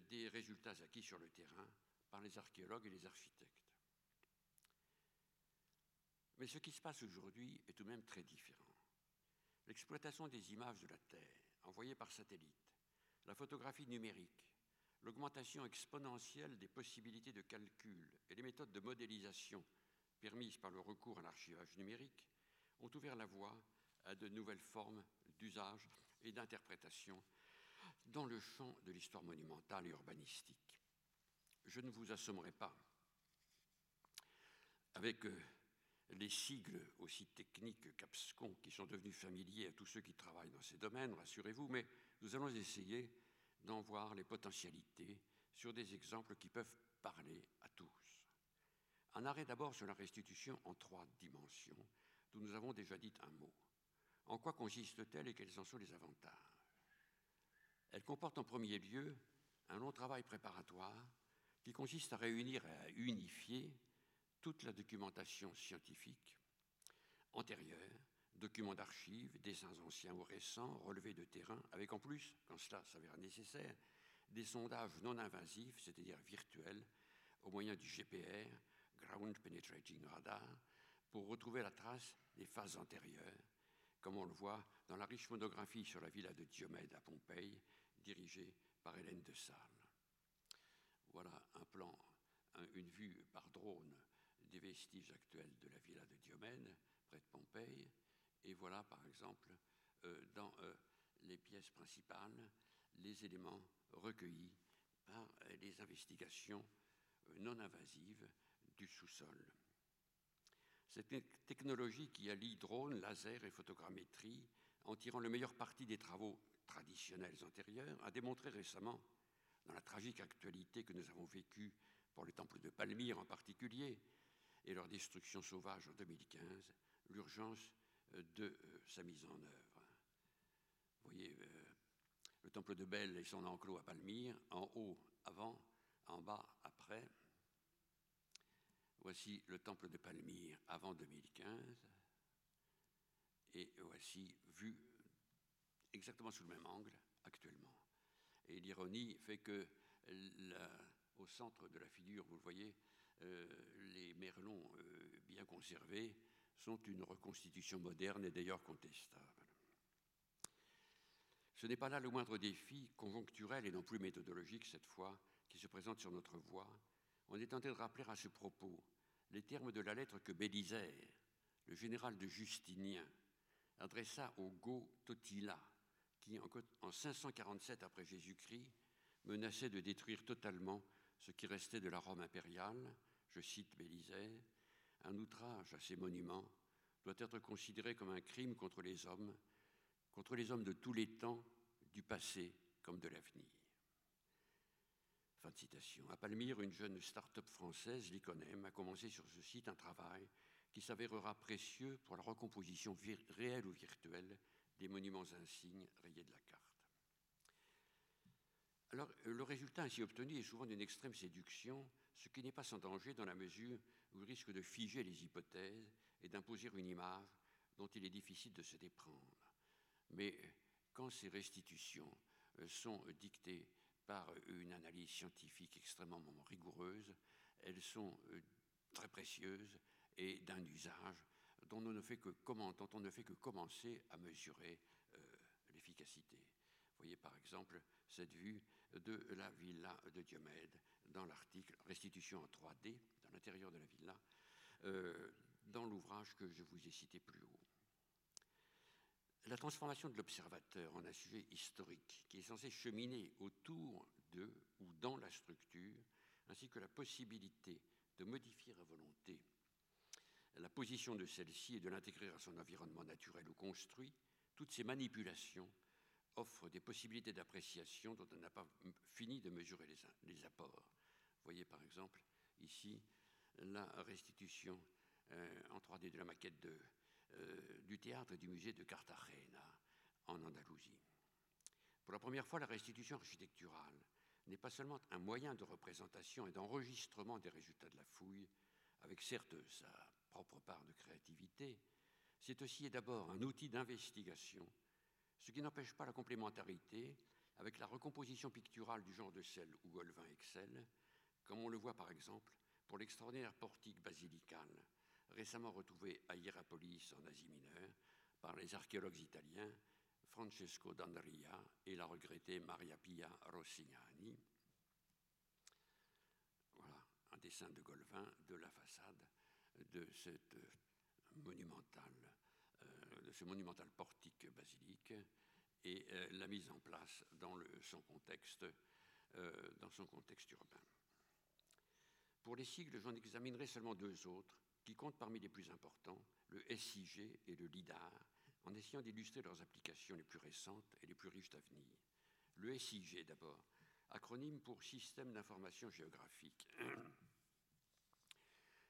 des résultats acquis sur le terrain par les archéologues et les architectes. Mais ce qui se passe aujourd'hui est tout de même très différent. L'exploitation des images de la Terre envoyées par satellite, la photographie numérique, l'augmentation exponentielle des possibilités de calcul et les méthodes de modélisation permises par le recours à l'archivage numérique ont ouvert la voie à de nouvelles formes d'usage et d'interprétation dans le champ de l'histoire monumentale et urbanistique. Je ne vous assommerai pas avec les sigles aussi techniques qu'abscons qui sont devenus familiers à tous ceux qui travaillent dans ces domaines, rassurez-vous, mais nous allons essayer d'en voir les potentialités sur des exemples qui peuvent parler à tous. Un arrêt d'abord sur la restitution en 3 dimensions, dont nous avons déjà dit un mot. En quoi consiste-t-elle et quels en sont les avantages? Elle comporte en premier lieu un long travail préparatoire qui consiste à réunir et à unifier toute la documentation scientifique antérieure, documents d'archives, dessins anciens ou récents, relevés de terrain, avec en plus, quand cela s'avère nécessaire, des sondages non invasifs, c'est-à-dire virtuels, au moyen du GPR, Ground Penetrating Radar, pour retrouver la trace des phases antérieures, comme on le voit dans la riche monographie sur la villa de Diomède à Pompéi, dirigée par Hélène de Salles. Voilà un plan, une vue par drone des vestiges actuels de la villa de Diomède, près de Pompéi. Et voilà, par exemple, dans les pièces principales, les éléments recueillis par les investigations non invasives du sous-sol. Cette technologie qui allie drone, laser et photogrammétrie, en tirant le meilleur parti des travaux traditionnels antérieurs, a démontré récemment, dans la tragique actualité que nous avons vécue pour le temple de Palmyre en particulier, et leur destruction sauvage en 2015, l'urgence de sa mise en œuvre. Vous voyez le temple de Bel et son enclos à Palmyre, en haut avant, en bas après. Voici le temple de Palmyre avant 2015, et voici vu exactement sous le même angle actuellement. Et l'ironie fait que au centre de la figure, vous le voyez, les merlons bien conservés sont une reconstitution moderne et d'ailleurs contestable. Ce n'est pas là le moindre défi conjoncturel et non plus méthodologique cette fois qui se présente sur notre voie. On est tenté de rappeler à ce propos les termes de la lettre que Bélisère, le général de Justinien, adressa au Go Totila, qui en 547 après Jésus-Christ menaçait de détruire totalement ce qui restait de la Rome impériale. Je cite Bélisère, « Un outrage à ces monuments doit être considéré comme un crime contre les hommes de tous les temps, du passé comme de l'avenir. » Fin de citation. À Palmyre, une jeune start-up française, l'Iconem, a commencé sur ce site un travail qui s'avérera précieux pour la recomposition réelle ou virtuelle des monuments insignes rayés de la carte. Alors, le résultat ainsi obtenu est souvent d'une extrême séduction, ce qui n'est pas sans danger dans la mesure où il risque de figer les hypothèses et d'imposer une image dont il est difficile de se déprendre. Mais quand ces restitutions sont dictées par une analyse scientifique extrêmement rigoureuse, elles sont très précieuses et d'un usage dont on ne fait que commencer à mesurer l'efficacité. Vous voyez par exemple cette vue de la villa de Diomède dans l'article « Restitution en 3D » dans l'intérieur de la villa, dans l'ouvrage que je vous ai cité plus haut. La transformation de l'observateur en un sujet historique qui est censé cheminer autour de ou dans la structure, ainsi que la possibilité de modifier à volonté la position de celle-ci et de l'intégrer à son environnement naturel ou construit, toutes ces manipulations offrent des possibilités d'appréciation dont on n'a pas fini de mesurer les apports. Vous voyez par exemple ici la restitution en 3D de la maquette du théâtre et du musée de Cartagena en Andalousie. Pour la première fois, la restitution architecturale n'est pas seulement un moyen de représentation et d'enregistrement des résultats de la fouille, avec certes sa propre part de créativité, c'est aussi et d'abord un outil d'investigation, ce qui n'empêche pas la complémentarité avec la recomposition picturale du genre de celle où Golvin excelle, comme on le voit par exemple pour l'extraordinaire portique basilical récemment retrouvé à Hierapolis en Asie mineure par les archéologues italiens Francesco D'Andria et la regrettée Maria Pia Rossignani. Voilà un dessin de Golvin de la façade de ce monumental portique basilique et la mise en place dans son contexte urbain. Pour les sigles, j'en examinerai seulement deux autres qui comptent parmi les plus importants, le SIG et le LIDAR, en essayant d'illustrer leurs applications les plus récentes et les plus riches d'avenir. Le SIG d'abord, acronyme pour Système d'information géographique.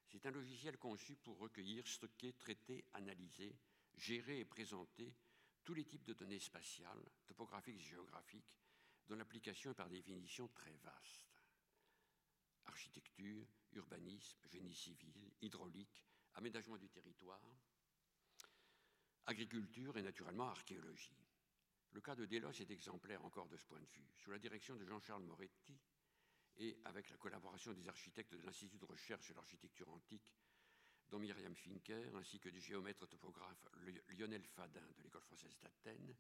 C'est un logiciel conçu pour recueillir, stocker, traiter, analyser, gérer et présenter tous les types de données spatiales, topographiques et géographiques, dont l'application est par définition très vaste. Architecture, urbanisme, génie civil, hydraulique, aménagement du territoire, agriculture et naturellement archéologie. Le cas de Delos est exemplaire encore de ce point de vue. Sous la direction de Jean-Charles Moretti et avec la collaboration des architectes de l'Institut de recherche sur l'architecture antique, dont Myriam Finker, ainsi que du géomètre topographe Lionel Fadin de l'École française d'Athènes,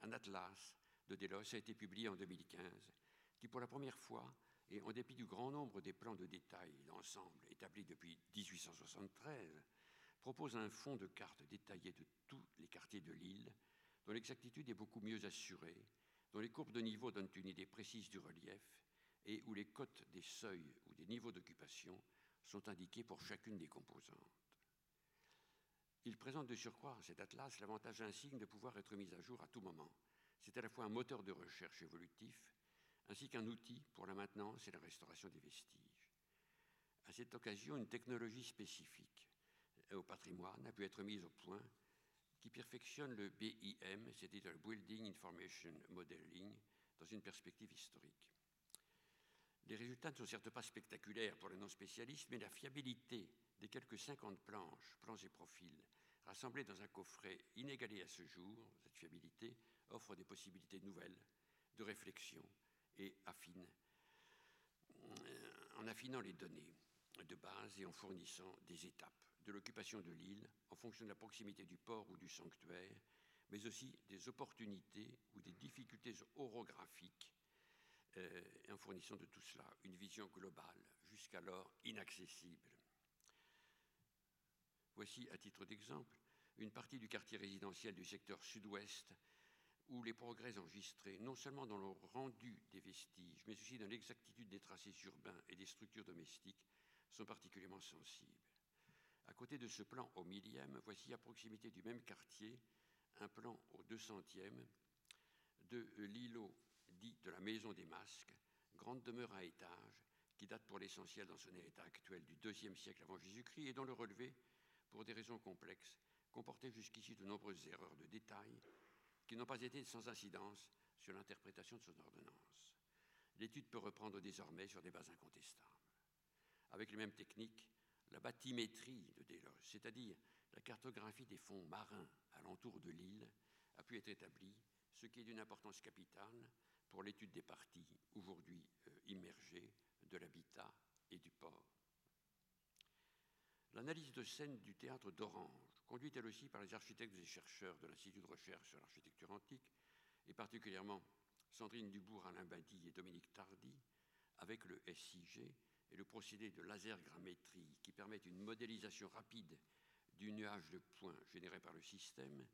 un atlas de Delos a été publié en 2015, qui pour la première fois, et en dépit du grand nombre des plans de détail d'ensemble établis depuis 1873, propose un fond de carte détaillé de tous les quartiers de l'île, dont l'exactitude est beaucoup mieux assurée, dont les courbes de niveau donnent une idée précise du relief et où les cotes des seuils ou des niveaux d'occupation sont indiqués pour chacune des composantes. Il présente de surcroît, cet atlas, l'avantage insigne de pouvoir être mis à jour à tout moment. C'est à la fois un moteur de recherche évolutif, ainsi qu'un outil pour la maintenance et la restauration des vestiges. À cette occasion, une technologie spécifique au patrimoine a pu être mise au point qui perfectionne le BIM, c'est-à-dire le Building Information Modeling, dans une perspective historique. Les résultats ne sont certes pas spectaculaires pour les non-spécialistes, mais la fiabilité des quelques 50 plans et profils, rassemblés dans un coffret inégalé à ce jour, cette fiabilité offre des possibilités nouvelles de réflexion et en affinant les données de base et en fournissant des étapes de l'occupation de l'île en fonction de la proximité du port ou du sanctuaire, mais aussi des opportunités ou des difficultés orographiques, et en fournissant de tout cela une vision globale, jusqu'alors inaccessible. Voici, à titre d'exemple, une partie du quartier résidentiel du secteur sud-ouest où les progrès enregistrés, non seulement dans le rendu des vestiges, mais aussi dans l'exactitude des tracés urbains et des structures domestiques, sont particulièrement sensibles. À côté de ce plan au 1000e, voici à proximité du même quartier un plan au 200e de l'îlot dit de la Maison des Masques, grande demeure à étages qui date pour l'essentiel dans son état actuel du IIe siècle avant Jésus-Christ et dont le relevé, pour des raisons complexes, comportait jusqu'ici de nombreuses erreurs de détail qui n'ont pas été sans incidence sur l'interprétation de son ordonnance. L'étude peut reprendre désormais sur des bases incontestables. Avec les mêmes techniques, la bathymétrie de Delos, c'est-à-dire la cartographie des fonds marins alentour de l'île, a pu être établie, ce qui est d'une importance capitale pour l'étude des parties aujourd'hui immergées de l'habitat et du port. L'analyse de scène du théâtre d'Orange, conduite elle aussi par les architectes et chercheurs de l'Institut de recherche sur l'architecture antique, et particulièrement Sandrine Dubourg, Alain Badi et Dominique Tardy, avec le SIG et le procédé de lasergrammétrie qui permettent une modélisation rapide du nuage de points généré par le système,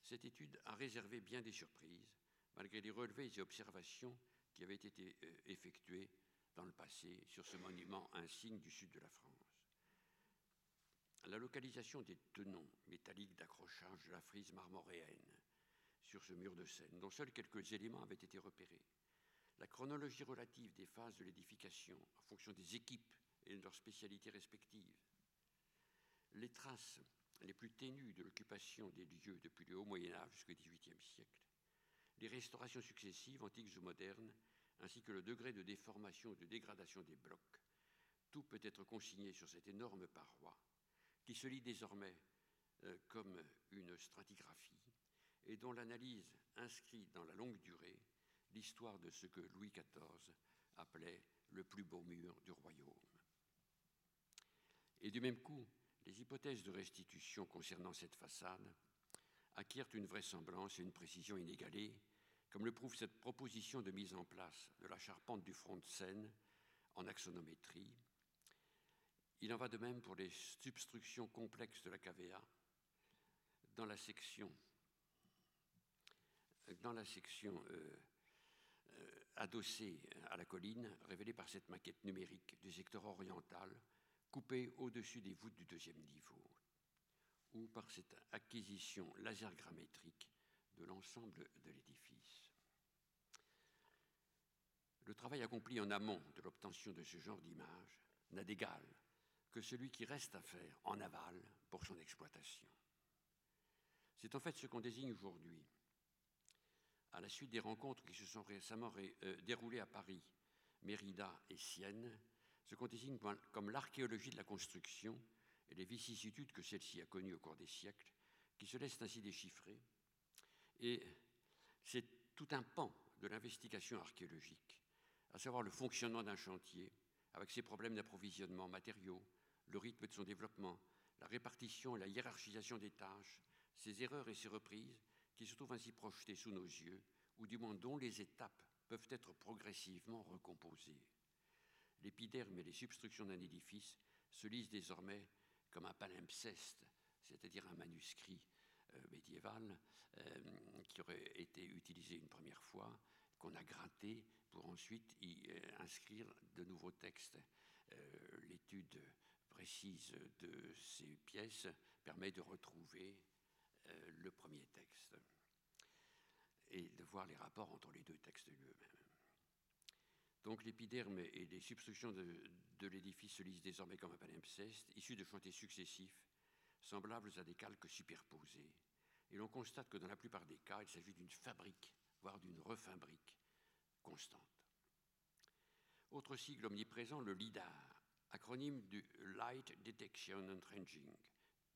cette étude a réservé bien des surprises, malgré les relevés et observations qui avaient été effectués dans le passé sur ce monument insigne du sud de la France. La localisation des tenons métalliques d'accrochage de la frise marmoréenne sur ce mur de scène, dont seuls quelques éléments avaient été repérés, la chronologie relative des phases de l'édification en fonction des équipes et de leurs spécialités respectives, les traces les plus ténues de l'occupation des lieux depuis le haut Moyen-Âge jusqu'au XVIIIe siècle, les restaurations successives, antiques ou modernes, ainsi que le degré de déformation ou de dégradation des blocs, tout peut être consigné sur cette énorme paroi qui se lit désormais comme une stratigraphie et dont l'analyse inscrit dans la longue durée l'histoire de ce que Louis XIV appelait le plus beau mur du royaume. Et du même coup, les hypothèses de restitution concernant cette façade acquièrent une vraisemblance et une précision inégalées, comme le prouve cette proposition de mise en place de la charpente du front de scène en axonométrie. Il en va de même pour les substructions complexes de la cavea dans la section adossée à la colline, révélée par cette maquette numérique du secteur oriental, coupée au-dessus des voûtes du deuxième niveau, ou par cette acquisition lasergrammétrique de l'ensemble de l'édifice. Le travail accompli en amont de l'obtention de ce genre d'image n'a d'égal que celui qui reste à faire en aval pour son exploitation. C'est en fait ce qu'on désigne aujourd'hui, à la suite des rencontres qui se sont récemment déroulées à Paris, Mérida et Sienne, ce qu'on désigne comme l'archéologie de la construction et les vicissitudes que celle-ci a connues au cours des siècles, qui se laissent ainsi déchiffrer. Et c'est tout un pan de l'investigation archéologique, à savoir le fonctionnement d'un chantier, avec ses problèmes d'approvisionnement en matériaux, le rythme de son développement, la répartition et la hiérarchisation des tâches, ses erreurs et ses reprises, qui se trouvent ainsi projetées sous nos yeux, ou du moins dont les étapes peuvent être progressivement recomposées. L'épiderme et les substructions d'un édifice se lisent désormais comme un palimpseste, c'est-à-dire un manuscrit médiéval qui aurait été utilisé une première fois, qu'on a gratté pour ensuite y inscrire de nouveaux textes. L'étude précise de ces pièces permet de retrouver le premier texte et de voir les rapports entre les deux textes eux-mêmes. Donc l'épiderme et les substructions de l'édifice se lisent désormais comme un palimpseste, issu de chantiers successifs, semblables à des calques superposés. Et l'on constate que dans la plupart des cas, il s'agit d'une fabrique, voire d'une refabrique constante. Autre sigle omniprésent, le LIDAR, acronyme du Light Detection and Ranging,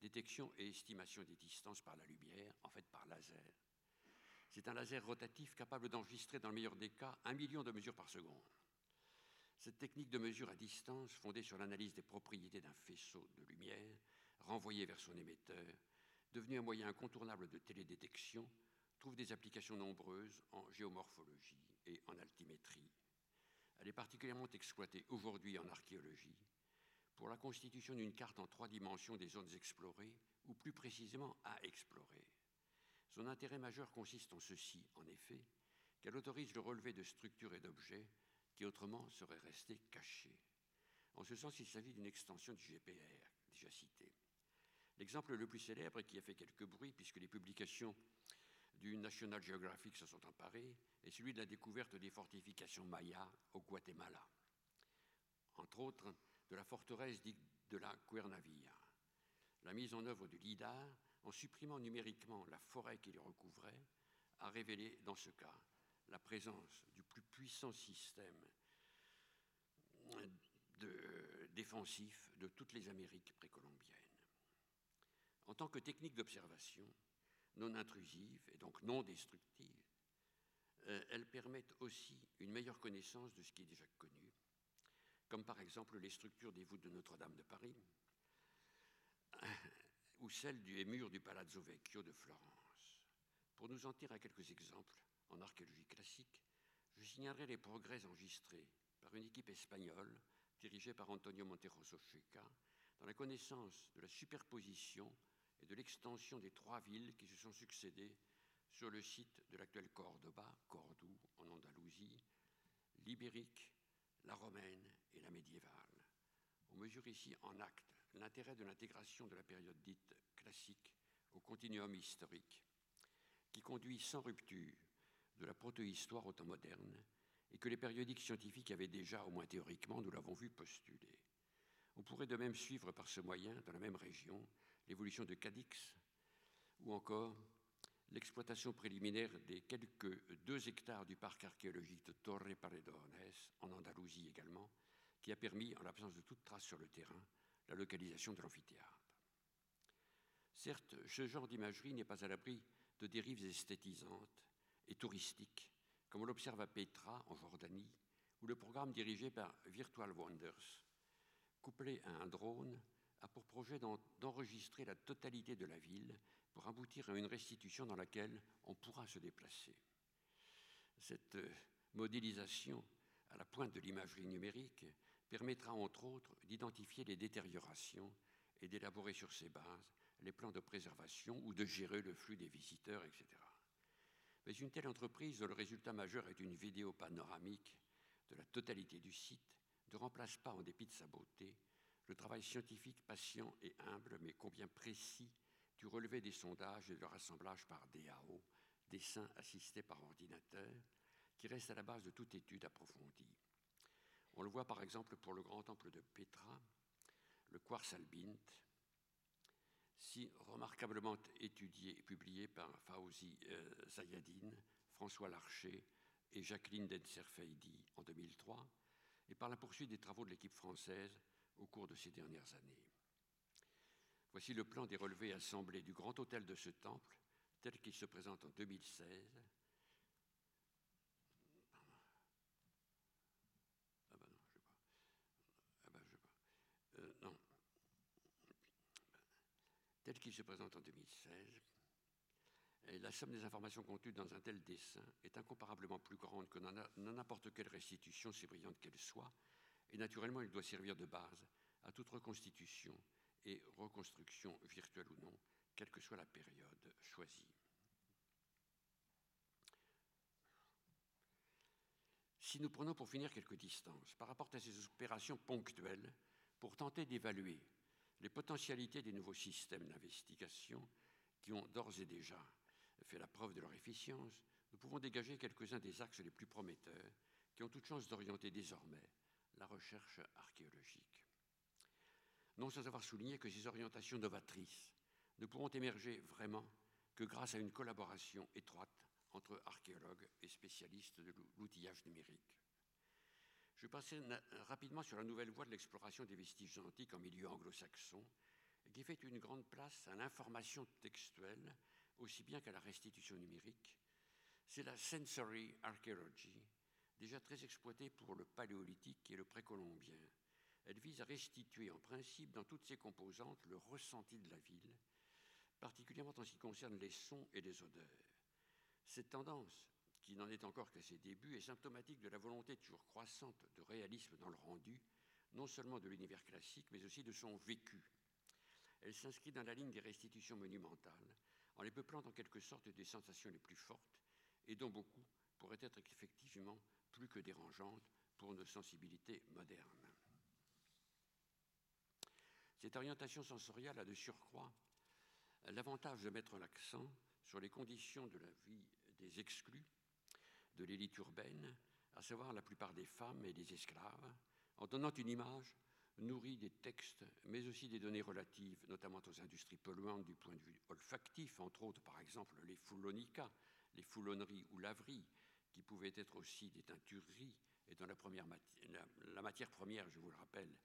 détection et estimation des distances par la lumière, en fait par laser. C'est un laser rotatif capable d'enregistrer, dans le meilleur des cas, 1 million de mesures par seconde. Cette technique de mesure à distance, fondée sur l'analyse des propriétés d'un faisceau de lumière, renvoyé vers son émetteur, devenu un moyen incontournable de télédétection, trouve des applications nombreuses en géomorphologie et en altimétrie. Elle est particulièrement exploitée aujourd'hui en archéologie pour la constitution d'une carte en 3 dimensions des zones explorées, ou plus précisément à explorer. Son intérêt majeur consiste en ceci, en effet, qu'elle autorise le relevé de structures et d'objets qui autrement seraient restés cachés. En ce sens, il s'agit d'une extension du GPR, déjà cité. L'exemple le plus célèbre, et qui a fait quelques bruits puisque les publications du National Geographic se sont emparées, est celui de la découverte des fortifications mayas au Guatemala, entre autres de la forteresse dite de la Cuernavilla. La mise en œuvre du LIDAR, en supprimant numériquement la forêt qui les recouvrait, a révélé dans ce cas la présence du plus puissant système défensif de toutes les Amériques précolombiennes. En tant que technique d'observation non intrusive et donc non destructive, elles permettent aussi une meilleure connaissance de ce qui est déjà connu, comme par exemple les structures des voûtes de Notre-Dame de Paris ou celles des murs du Palazzo Vecchio de Florence. Pour nous en tirer à quelques exemples en archéologie classique, je signalerai les progrès enregistrés par une équipe espagnole dirigée par Antonio Monteroso Checa dans la connaissance de la superposition et de l'extension des 3 villes qui se sont succédées sur le site de l'actuelle Cordoba, Cordoue en Andalousie, l'ibérique, la romaine et la médiévale. On mesure ici en acte l'intérêt de l'intégration de la période dite classique au continuum historique, qui conduit sans rupture de la protohistoire au temps moderne et que les périodiques scientifiques avaient déjà, au moins théoriquement, nous l'avons vu, postulé. On pourrait de même suivre par ce moyen, dans la même région, l'évolution de Cadix ou encore l'exploitation préliminaire des quelques 2 hectares du parc archéologique de Torre Paredones, en Andalousie également, qui a permis, en l'absence de toute trace sur le terrain, la localisation de l'amphithéâtre. Certes, ce genre d'imagerie n'est pas à l'abri de dérives esthétisantes et touristiques, comme on l'observe à Petra, en Jordanie, où le programme dirigé par Virtual Wonders, couplé à un drone, a pour projet d'enregistrer la totalité de la ville pour aboutir à une restitution dans laquelle on pourra se déplacer. Cette modélisation à la pointe de l'imagerie numérique permettra entre autres d'identifier les détériorations et d'élaborer sur ces bases les plans de préservation ou de gérer le flux des visiteurs, etc. Mais une telle entreprise, dont le résultat majeur est une vidéo panoramique de la totalité du site, ne remplace pas, en dépit de sa beauté, le travail scientifique patient et humble, mais combien précis, du relevé des sondages et de leur assemblage par DAO, dessin assisté par ordinateur, qui reste à la base de toute étude approfondie. On le voit par exemple pour le grand temple de Petra, le quartz albint, si remarquablement étudié et publié par Fawzi Zayadine, François Larcher et Jacqueline Denser-Feidi en 2003, et par la poursuite des travaux de l'équipe française au cours de ces dernières années. Voici le plan des relevés assemblés du grand autel de ce temple, tel qu'il se présente en 2016. Tel qu'il se présente en 2016, et la somme des informations contenues dans un tel dessin est incomparablement plus grande que dans n'importe quelle restitution, si brillante qu'elle soit, et naturellement il doit servir de base à toute reconstitution et reconstruction, virtuelle ou non, quelle que soit la période choisie. Si nous prenons pour finir quelques distances par rapport à ces opérations ponctuelles pour tenter d'évaluer les potentialités des nouveaux systèmes d'investigation qui ont d'ores et déjà fait la preuve de leur efficience, nous pouvons dégager quelques-uns des axes les plus prometteurs qui ont toute chance d'orienter désormais la recherche archéologique. Non sans avoir souligné que ces orientations novatrices ne pourront émerger vraiment que grâce à une collaboration étroite entre archéologues et spécialistes de l'outillage numérique. Je passerai rapidement sur la nouvelle voie de l'exploration des vestiges antiques en milieu anglo-saxon, qui fait une grande place à l'information textuelle, aussi bien qu'à la restitution numérique. C'est la sensory archaeology, déjà très exploitée pour le paléolithique et le précolombien. Elle vise à restituer en principe dans toutes ses composantes le ressenti de la ville, particulièrement en ce qui concerne les sons et les odeurs. Cette tendance, qui n'en est encore qu'à ses débuts, est symptomatique de la volonté toujours croissante de réalisme dans le rendu, non seulement de l'univers classique, mais aussi de son vécu. Elle s'inscrit dans la ligne des restitutions monumentales, en les peuplant en quelque sorte des sensations les plus fortes, et dont beaucoup pourraient être effectivement plus que dérangeantes pour nos sensibilités modernes. Cette orientation sensorielle a de surcroît l'avantage de mettre l'accent sur les conditions de la vie des exclus de l'élite urbaine, à savoir la plupart des femmes et des esclaves, en donnant une image nourrie des textes, mais aussi des données relatives, notamment aux industries polluantes du point de vue olfactif, entre autres par exemple les foulonicas, les foulonneries ou laveries, qui pouvaient être aussi des teintureries, et dont la matière première, je vous le rappelle,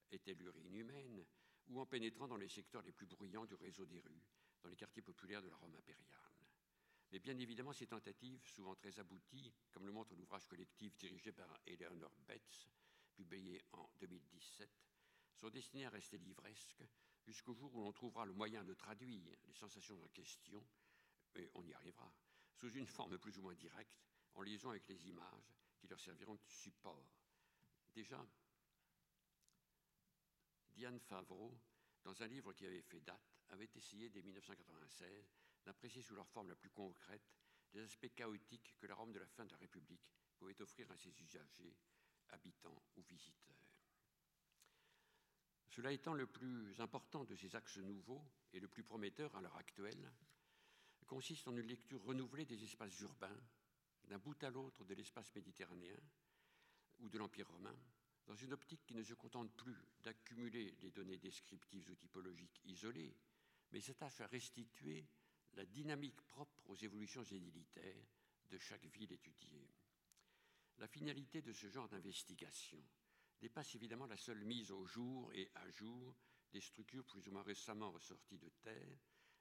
était l'urine humaine, ou en pénétrant dans les secteurs les plus bruyants du réseau des rues, dans les quartiers populaires de la Rome impériale. Mais bien évidemment, ces tentatives, souvent très abouties, comme le montre l'ouvrage collectif dirigé par Eleanor Betts, publié en 2017, sont destinées à rester livresques jusqu'au jour où l'on trouvera le moyen de traduire les sensations en question, et on y arrivera, sous une forme plus ou moins directe, en liaison avec les images qui leur serviront de support. Déjà, Diane Favreau, dans un livre qui avait fait date, avait essayé dès 1996 d'apprécier sous leur forme la plus concrète les aspects chaotiques que la Rome de la fin de la République pouvait offrir à ses usagers, habitants ou visiteurs. Cela étant, le plus important de ces axes nouveaux et le plus prometteur à l'heure actuelle consiste en une lecture renouvelée des espaces urbains, d'un bout à l'autre de l'espace méditerranéen ou de l'Empire romain, dans une optique qui ne se contente plus d'accumuler des données descriptives ou typologiques isolées, mais s'attache à restituer la dynamique propre aux évolutions édilitaires de chaque ville étudiée. La finalité de ce genre d'investigation dépasse évidemment la seule mise au jour et à jour des structures plus ou moins récemment ressorties de terre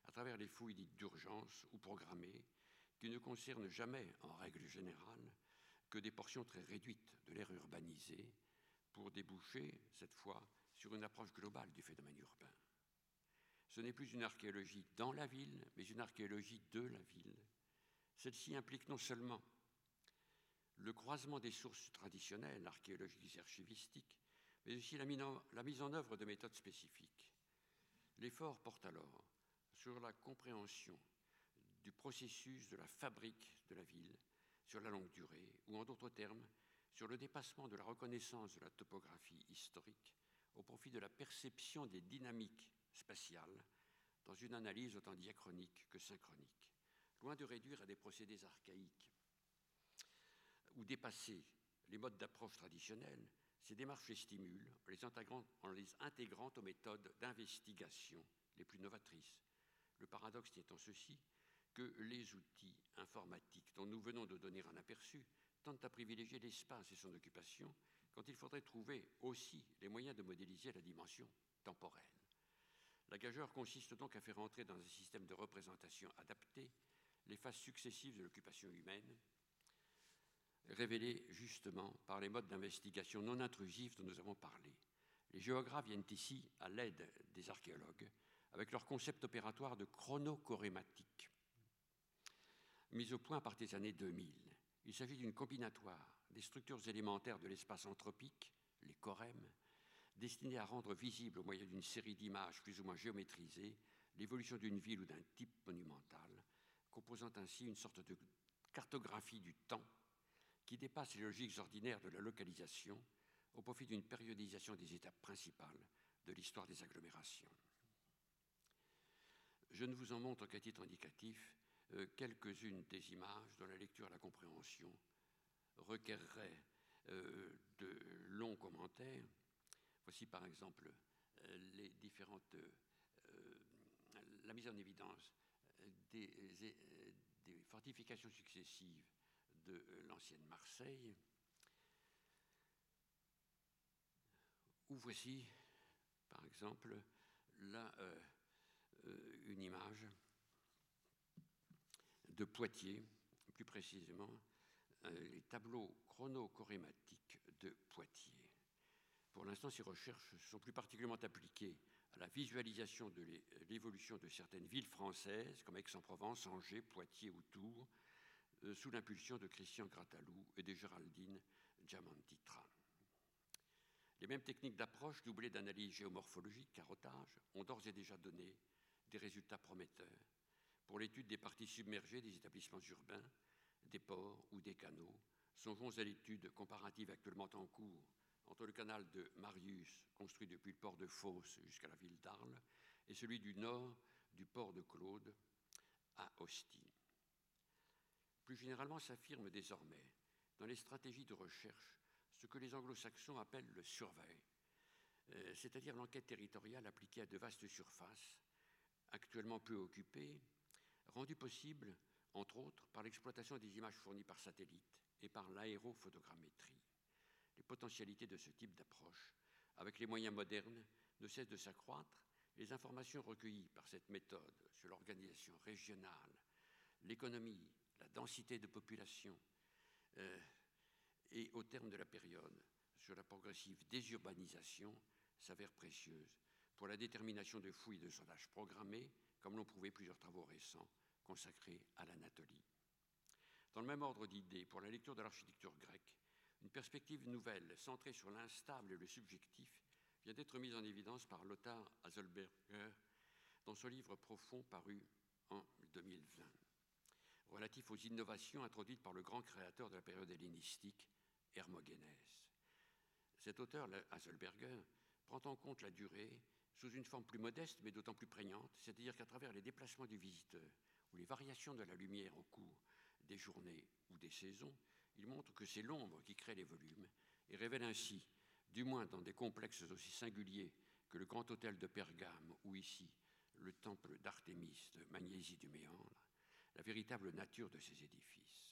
à travers les fouilles dites d'urgence ou programmées, qui ne concernent jamais, en règle générale, que des portions très réduites de l'aire urbanisée, pour déboucher, cette fois, sur une approche globale du phénomène urbain. Ce n'est plus une archéologie dans la ville, mais une archéologie de la ville. Celle-ci implique non seulement le croisement des sources traditionnelles, archéologiques et archivistiques, mais aussi la mise en œuvre de méthodes spécifiques. L'effort porte alors sur la compréhension du processus de la fabrique de la ville sur la longue durée, ou en d'autres termes, sur le dépassement de la reconnaissance de la topographie historique au profit de la perception des dynamiques spatiales dans une analyse autant diachronique que synchronique. Loin de réduire à des procédés archaïques ou dépasser les modes d'approche traditionnels, ces démarches les stimulent en les intégrant aux méthodes d'investigation les plus novatrices. Le paradoxe étant ceci, que les outils informatiques dont nous venons de donner un aperçu tendent à privilégier l'espace et son occupation quand il faudrait trouver aussi les moyens de modéliser la dimension temporelle. La gageure consiste donc à faire entrer dans un système de représentation adapté les phases successives de l'occupation humaine, révélées justement par les modes d'investigation non intrusifs dont nous avons parlé. Les géographes viennent ici à l'aide des archéologues avec leur concept opératoire de chronochorématique, mis au point à partir des années 2000. Il s'agit d'une combinatoire des structures élémentaires de l'espace anthropique, les chorèmes, destinées à rendre visible au moyen d'une série d'images plus ou moins géométrisées l'évolution d'une ville ou d'un type monumental, composant ainsi une sorte de cartographie du temps qui dépasse les logiques ordinaires de la localisation au profit d'une périodisation des étapes principales de l'histoire des agglomérations. Je ne vous en montre qu'à titre indicatif quelques-unes des images dont la lecture et la compréhension requerraient de longs commentaires. Voici par exemple les différentes, la mise en évidence des fortifications successives de l'ancienne Marseille. Ou voici, par exemple, là, une image de Poitiers, plus précisément, les tableaux chronochorématiques de Poitiers. Pour l'instant, ces recherches sont plus particulièrement appliquées à la visualisation de l'évolution de certaines villes françaises, comme Aix-en-Provence, Angers, Poitiers ou Tours, sous l'impulsion de Christian Grattalou et de Géraldine Giamantitra. Les mêmes techniques d'approche, doublées d'analyse géomorphologique, carottage, ont d'ores et déjà donné des résultats prometteurs pour l'étude des parties submergées des établissements urbains, des ports ou des canaux. Songeons à l'étude comparative actuellement en cours entre le canal de Marius, construit depuis le port de Fos jusqu'à la ville d'Arles, et celui du nord du port de Claude à Ostie. Plus généralement, s'affirme désormais dans les stratégies de recherche ce que les anglo-saxons appellent le survey, c'est-à-dire l'enquête territoriale appliquée à de vastes surfaces, actuellement peu occupées, rendue possible, entre autres, par l'exploitation des images fournies par satellite et par l'aérophotogrammétrie. Les potentialités de ce type d'approche, avec les moyens modernes, ne cessent de s'accroître. Les informations recueillies par cette méthode sur l'organisation régionale, l'économie, la densité de population, et au terme de la période, sur la progressive désurbanisation, s'avèrent précieuses pour la détermination de fouilles et de sondages programmés, comme l'ont prouvé plusieurs travaux récents consacrés à l'Anatolie. Dans le même ordre d'idées, pour la lecture de l'architecture grecque, une perspective nouvelle, centrée sur l'instable et le subjectif, vient d'être mise en évidence par Lothar Haselberger dans son livre profond paru en 2020, relatif aux innovations introduites par le grand créateur de la période hellénistique, Hermogénès. Cet auteur, Haselberger, prend en compte la durée sous une forme plus modeste mais d'autant plus prégnante, c'est-à-dire qu'à travers les déplacements du visiteur ou les variations de la lumière au cours des journées ou des saisons, il montre que c'est l'ombre qui crée les volumes et révèle ainsi, du moins dans des complexes aussi singuliers que le grand hôtel de Pergame ou ici le temple d'Artémis de Magnésie du Méandre, la véritable nature de ces édifices.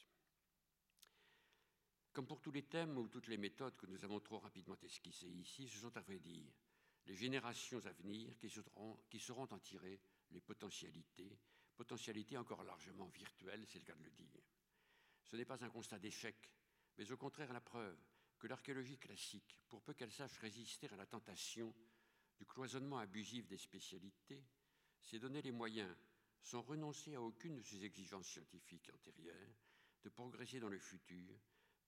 Comme pour tous les thèmes ou toutes les méthodes que nous avons trop rapidement esquissées ici, ce sont à vrai dire les générations à venir qui sauront en tirer les potentialités encore largement virtuelles, c'est le cas de le dire. Ce n'est pas un constat d'échec, mais au contraire la preuve que l'archéologie classique, pour peu qu'elle sache résister à la tentation du cloisonnement abusif des spécialités, s'est donné les moyens, sans renoncer à aucune de ses exigences scientifiques antérieures, de progresser dans le futur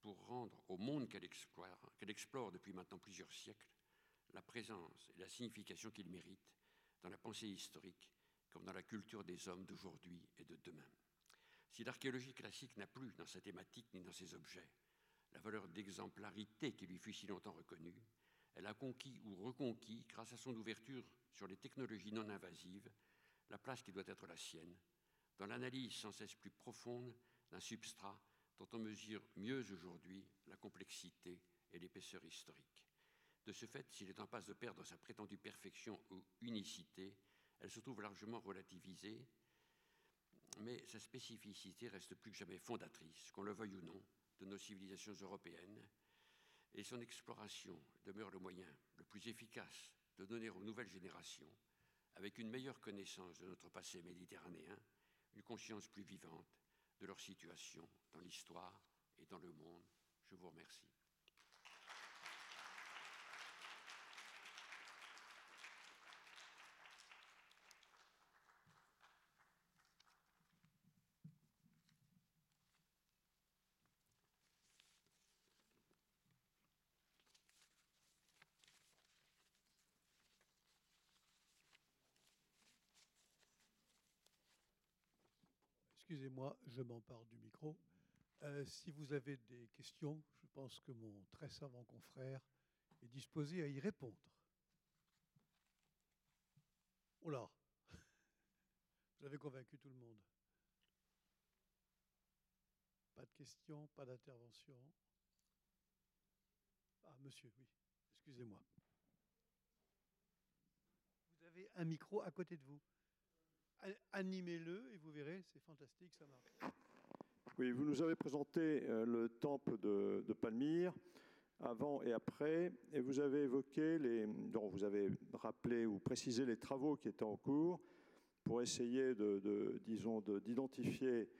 pour rendre au monde qu'elle explore depuis maintenant plusieurs siècles la présence et la signification qu'il mérite dans la pensée historique comme dans la culture des hommes d'aujourd'hui et de demain. Si l'archéologie classique n'a plus dans sa thématique ni dans ses objets la valeur d'exemplarité qui lui fut si longtemps reconnue, elle a conquis ou reconquis, grâce à son ouverture sur les technologies non invasives, la place qui doit être la sienne, dans l'analyse sans cesse plus profonde d'un substrat dont on mesure mieux aujourd'hui la complexité et l'épaisseur historique. De ce fait, s'il est en passe de perdre sa prétendue perfection ou unicité, elle se trouve largement relativisée, mais sa spécificité reste plus que jamais fondatrice, qu'on le veuille ou non, de nos civilisations européennes, et son exploration demeure le moyen le plus efficace de donner aux nouvelles générations, avec une meilleure connaissance de notre passé méditerranéen, une conscience plus vivante de leur situation dans l'histoire et dans le monde. Je vous remercie. Excusez-moi, je m'empare du micro. Si vous avez des questions, je pense que mon très savant confrère est disposé à y répondre. Oh là, vous avez convaincu tout le monde. Pas de questions, pas d'intervention. Ah, monsieur, oui, excusez-moi. Vous avez un micro à côté de vous. Animez-le et vous verrez, c'est fantastique, ça marche. Oui, vous nous avez présenté le temple de Palmyre avant et après, et vous avez évoqué vous avez rappelé ou précisé les travaux qui étaient en cours pour essayer d'identifier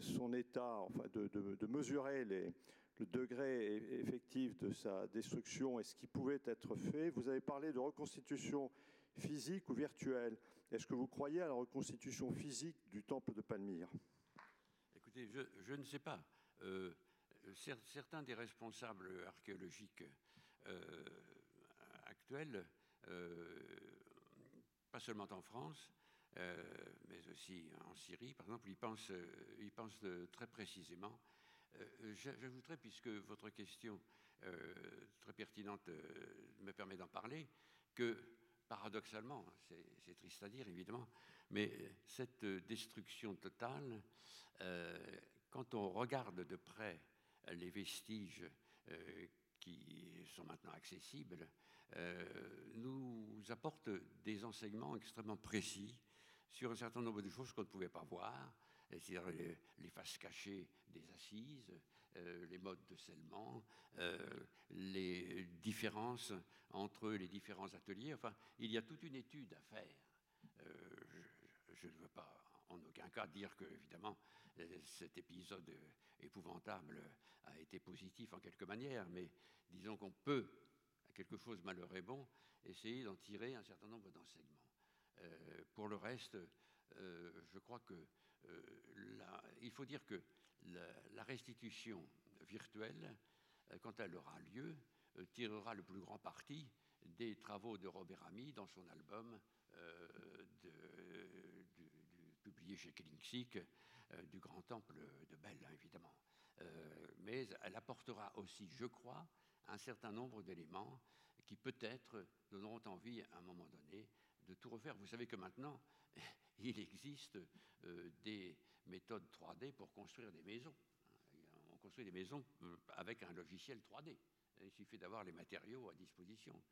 son état, enfin de mesurer le degré effectif de sa destruction et ce qui pouvait être fait. Vous avez parlé de reconstitution physique ou virtuelle. Est-ce que vous croyez à la reconstitution physique du temple de Palmyre? Écoutez, je ne sais pas. Certains des responsables archéologiques actuels, pas seulement en France, mais aussi en Syrie, par exemple, ils pensent très précisément. J'ajouterais, puisque votre question très pertinente me permet d'en parler, que paradoxalement, c'est triste à dire évidemment, mais cette destruction totale, quand on regarde de près les vestiges qui sont maintenant accessibles, nous apporte des enseignements extrêmement précis sur un certain nombre de choses qu'on ne pouvait pas voir, c'est-à-dire les faces cachées des assises, les modes de scellement, les différences entre les différents ateliers. Enfin, il y a toute une étude à faire. Je ne veux pas en aucun cas dire que, évidemment, cet épisode épouvantable a été positif en quelque manière, mais disons qu'on peut, à quelque chose malheur et bon, essayer d'en tirer un certain nombre d'enseignements. Pour le reste, je crois que il faut dire que la restitution virtuelle, quand elle aura lieu, tirera le plus grand parti des travaux de Robert Ami dans son album publié chez Klingsik, du Grand Temple de Bel, évidemment. Mais elle apportera aussi, je crois, un certain nombre d'éléments qui peut-être donneront envie à un moment donné de tout refaire. Vous savez que maintenant, il existe des méthodes 3D pour construire des maisons. On construit des maisons avec un logiciel 3D. Il suffit d'avoir les matériaux à disposition.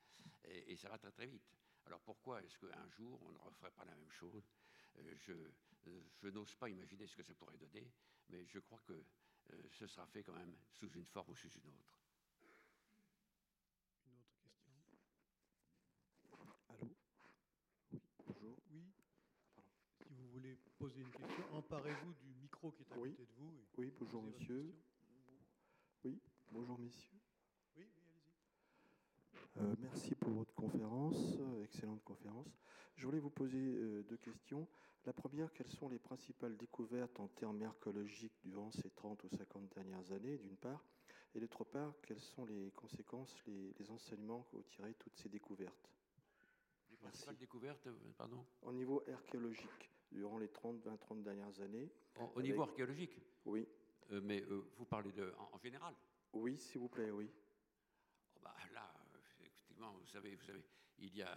Et ça va très très vite. Alors pourquoi est-ce qu'un jour on ne referait pas la même chose? Je n'ose pas imaginer ce que ça pourrait donner, mais je crois que ce sera fait quand même sous une forme ou sous une autre. Une autre question? Allô? Oui, bonjour. Oui. Pardon. Si vous voulez poser une question, emparez-vous du micro qui est à côté de vous. Oui, bonjour monsieur. Oui, bonjour messieurs. Oui, allez-y. Merci pour votre conférence, excellente conférence. Je voulais vous poser deux questions. La première, quelles sont les principales découvertes en termes archéologiques durant ces 30 ou 50 dernières années, d'une part, et d'autre part, quelles sont les conséquences, les enseignements que vous tirez de toutes ces découvertes? Les principales découvertes, pardon? Au niveau archéologique, durant les 30 dernières années. Au niveau archéologique? Oui. Mais vous parlez en général? Oui, s'il vous plaît, oui. Oh bah là, effectivement, vous savez, il y a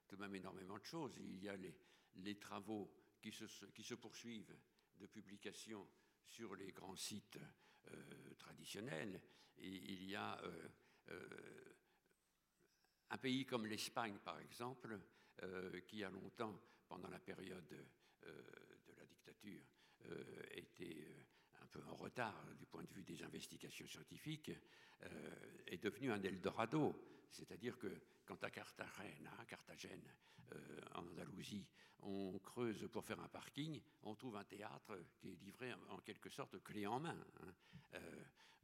tout de même énormément de choses. Il y a les travaux qui se poursuivent de publication sur les grands sites traditionnels. Et il y a un pays comme l'Espagne, par exemple, qui a longtemps, pendant la période de la dictature, était un peu en retard du point de vue des investigations scientifiques, est devenu un Eldorado. C'est-à-dire que quand à Carthagène, en Andalousie, on creuse pour faire un parking, on trouve un théâtre qui est livré en quelque sorte clé en main.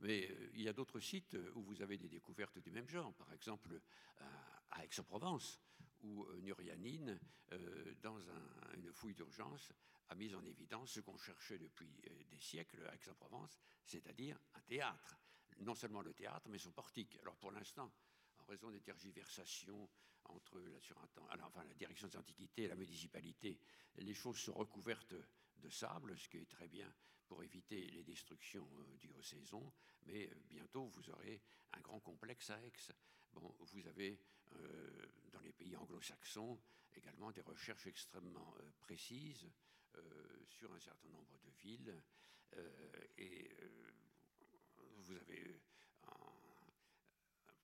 Mais il y a d'autres sites où vous avez des découvertes du même genre. Par exemple, à Aix-en-Provence, où Nurianine, dans une fouille d'urgence, a mis en évidence ce qu'on cherchait depuis des siècles à Aix-en-Provence, c'est-à-dire un théâtre. Non seulement le théâtre, mais son portique. Alors pour l'instant, en raison des tergiversations entre la direction des antiquités et la municipalité, les choses sont recouvertes de sable, ce qui est très bien pour éviter les destructions dues aux saisons, mais bientôt vous aurez un grand complexe à Aix. Bon, vous avez dans les pays anglo-saxons également des recherches extrêmement précises sur un certain nombre de villes, et vous avez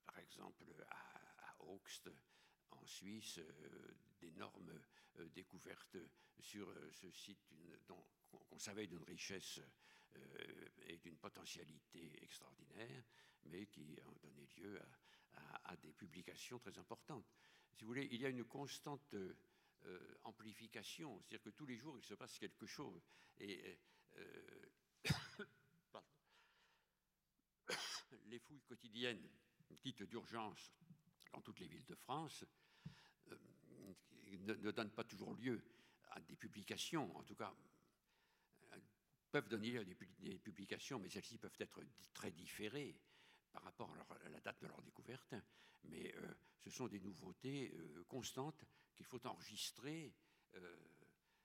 par exemple à Augst, en Suisse, d'énormes découvertes sur ce site qu'on savait d'une richesse et d'une potentialité extraordinaire, mais qui ont donné lieu à des publications très importantes. Si vous voulez, il y a une constante amplification, c'est-à-dire que tous les jours, il se passe quelque chose. Et les fouilles quotidiennes dites d'urgence dans toutes les villes de France ne donnent pas toujours lieu à des publications, en tout cas, peuvent donner lieu à des publications, mais celles-ci peuvent être très différées par rapport à la date de leur découverte, mais ce sont des nouveautés constantes qu'il faut enregistrer,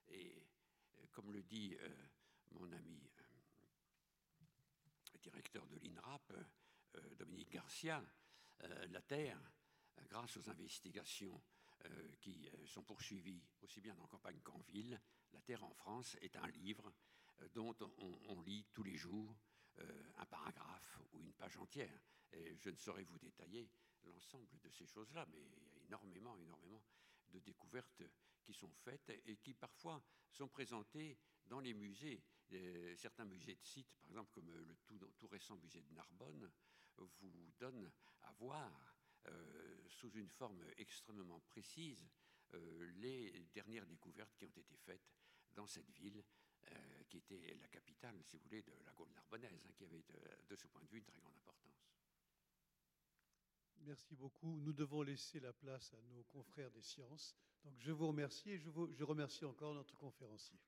et comme le dit mon ami le directeur de l'INRAP, Dominique Garcia, la Terre, grâce aux investigations qui sont poursuivies aussi bien en campagne qu'en ville, La Terre en France est un livre dont on lit tous les jours un paragraphe ou une page entière. Et je ne saurais vous détailler l'ensemble de ces choses-là, mais il y a énormément de découvertes qui sont faites et qui parfois sont présentées dans les musées. Certains musées de sites, par exemple comme le tout récent musée de Narbonne, vous donnent à voir sous une forme extrêmement précise les dernières découvertes qui ont été faites dans cette ville, qui était la capitale, si vous voulez, de la Gaule narbonnaise, qui avait de ce point de vue une très grande importance. Merci beaucoup. Nous devons laisser la place à nos confrères des sciences. Donc je vous remercie et je remercie encore notre conférencier.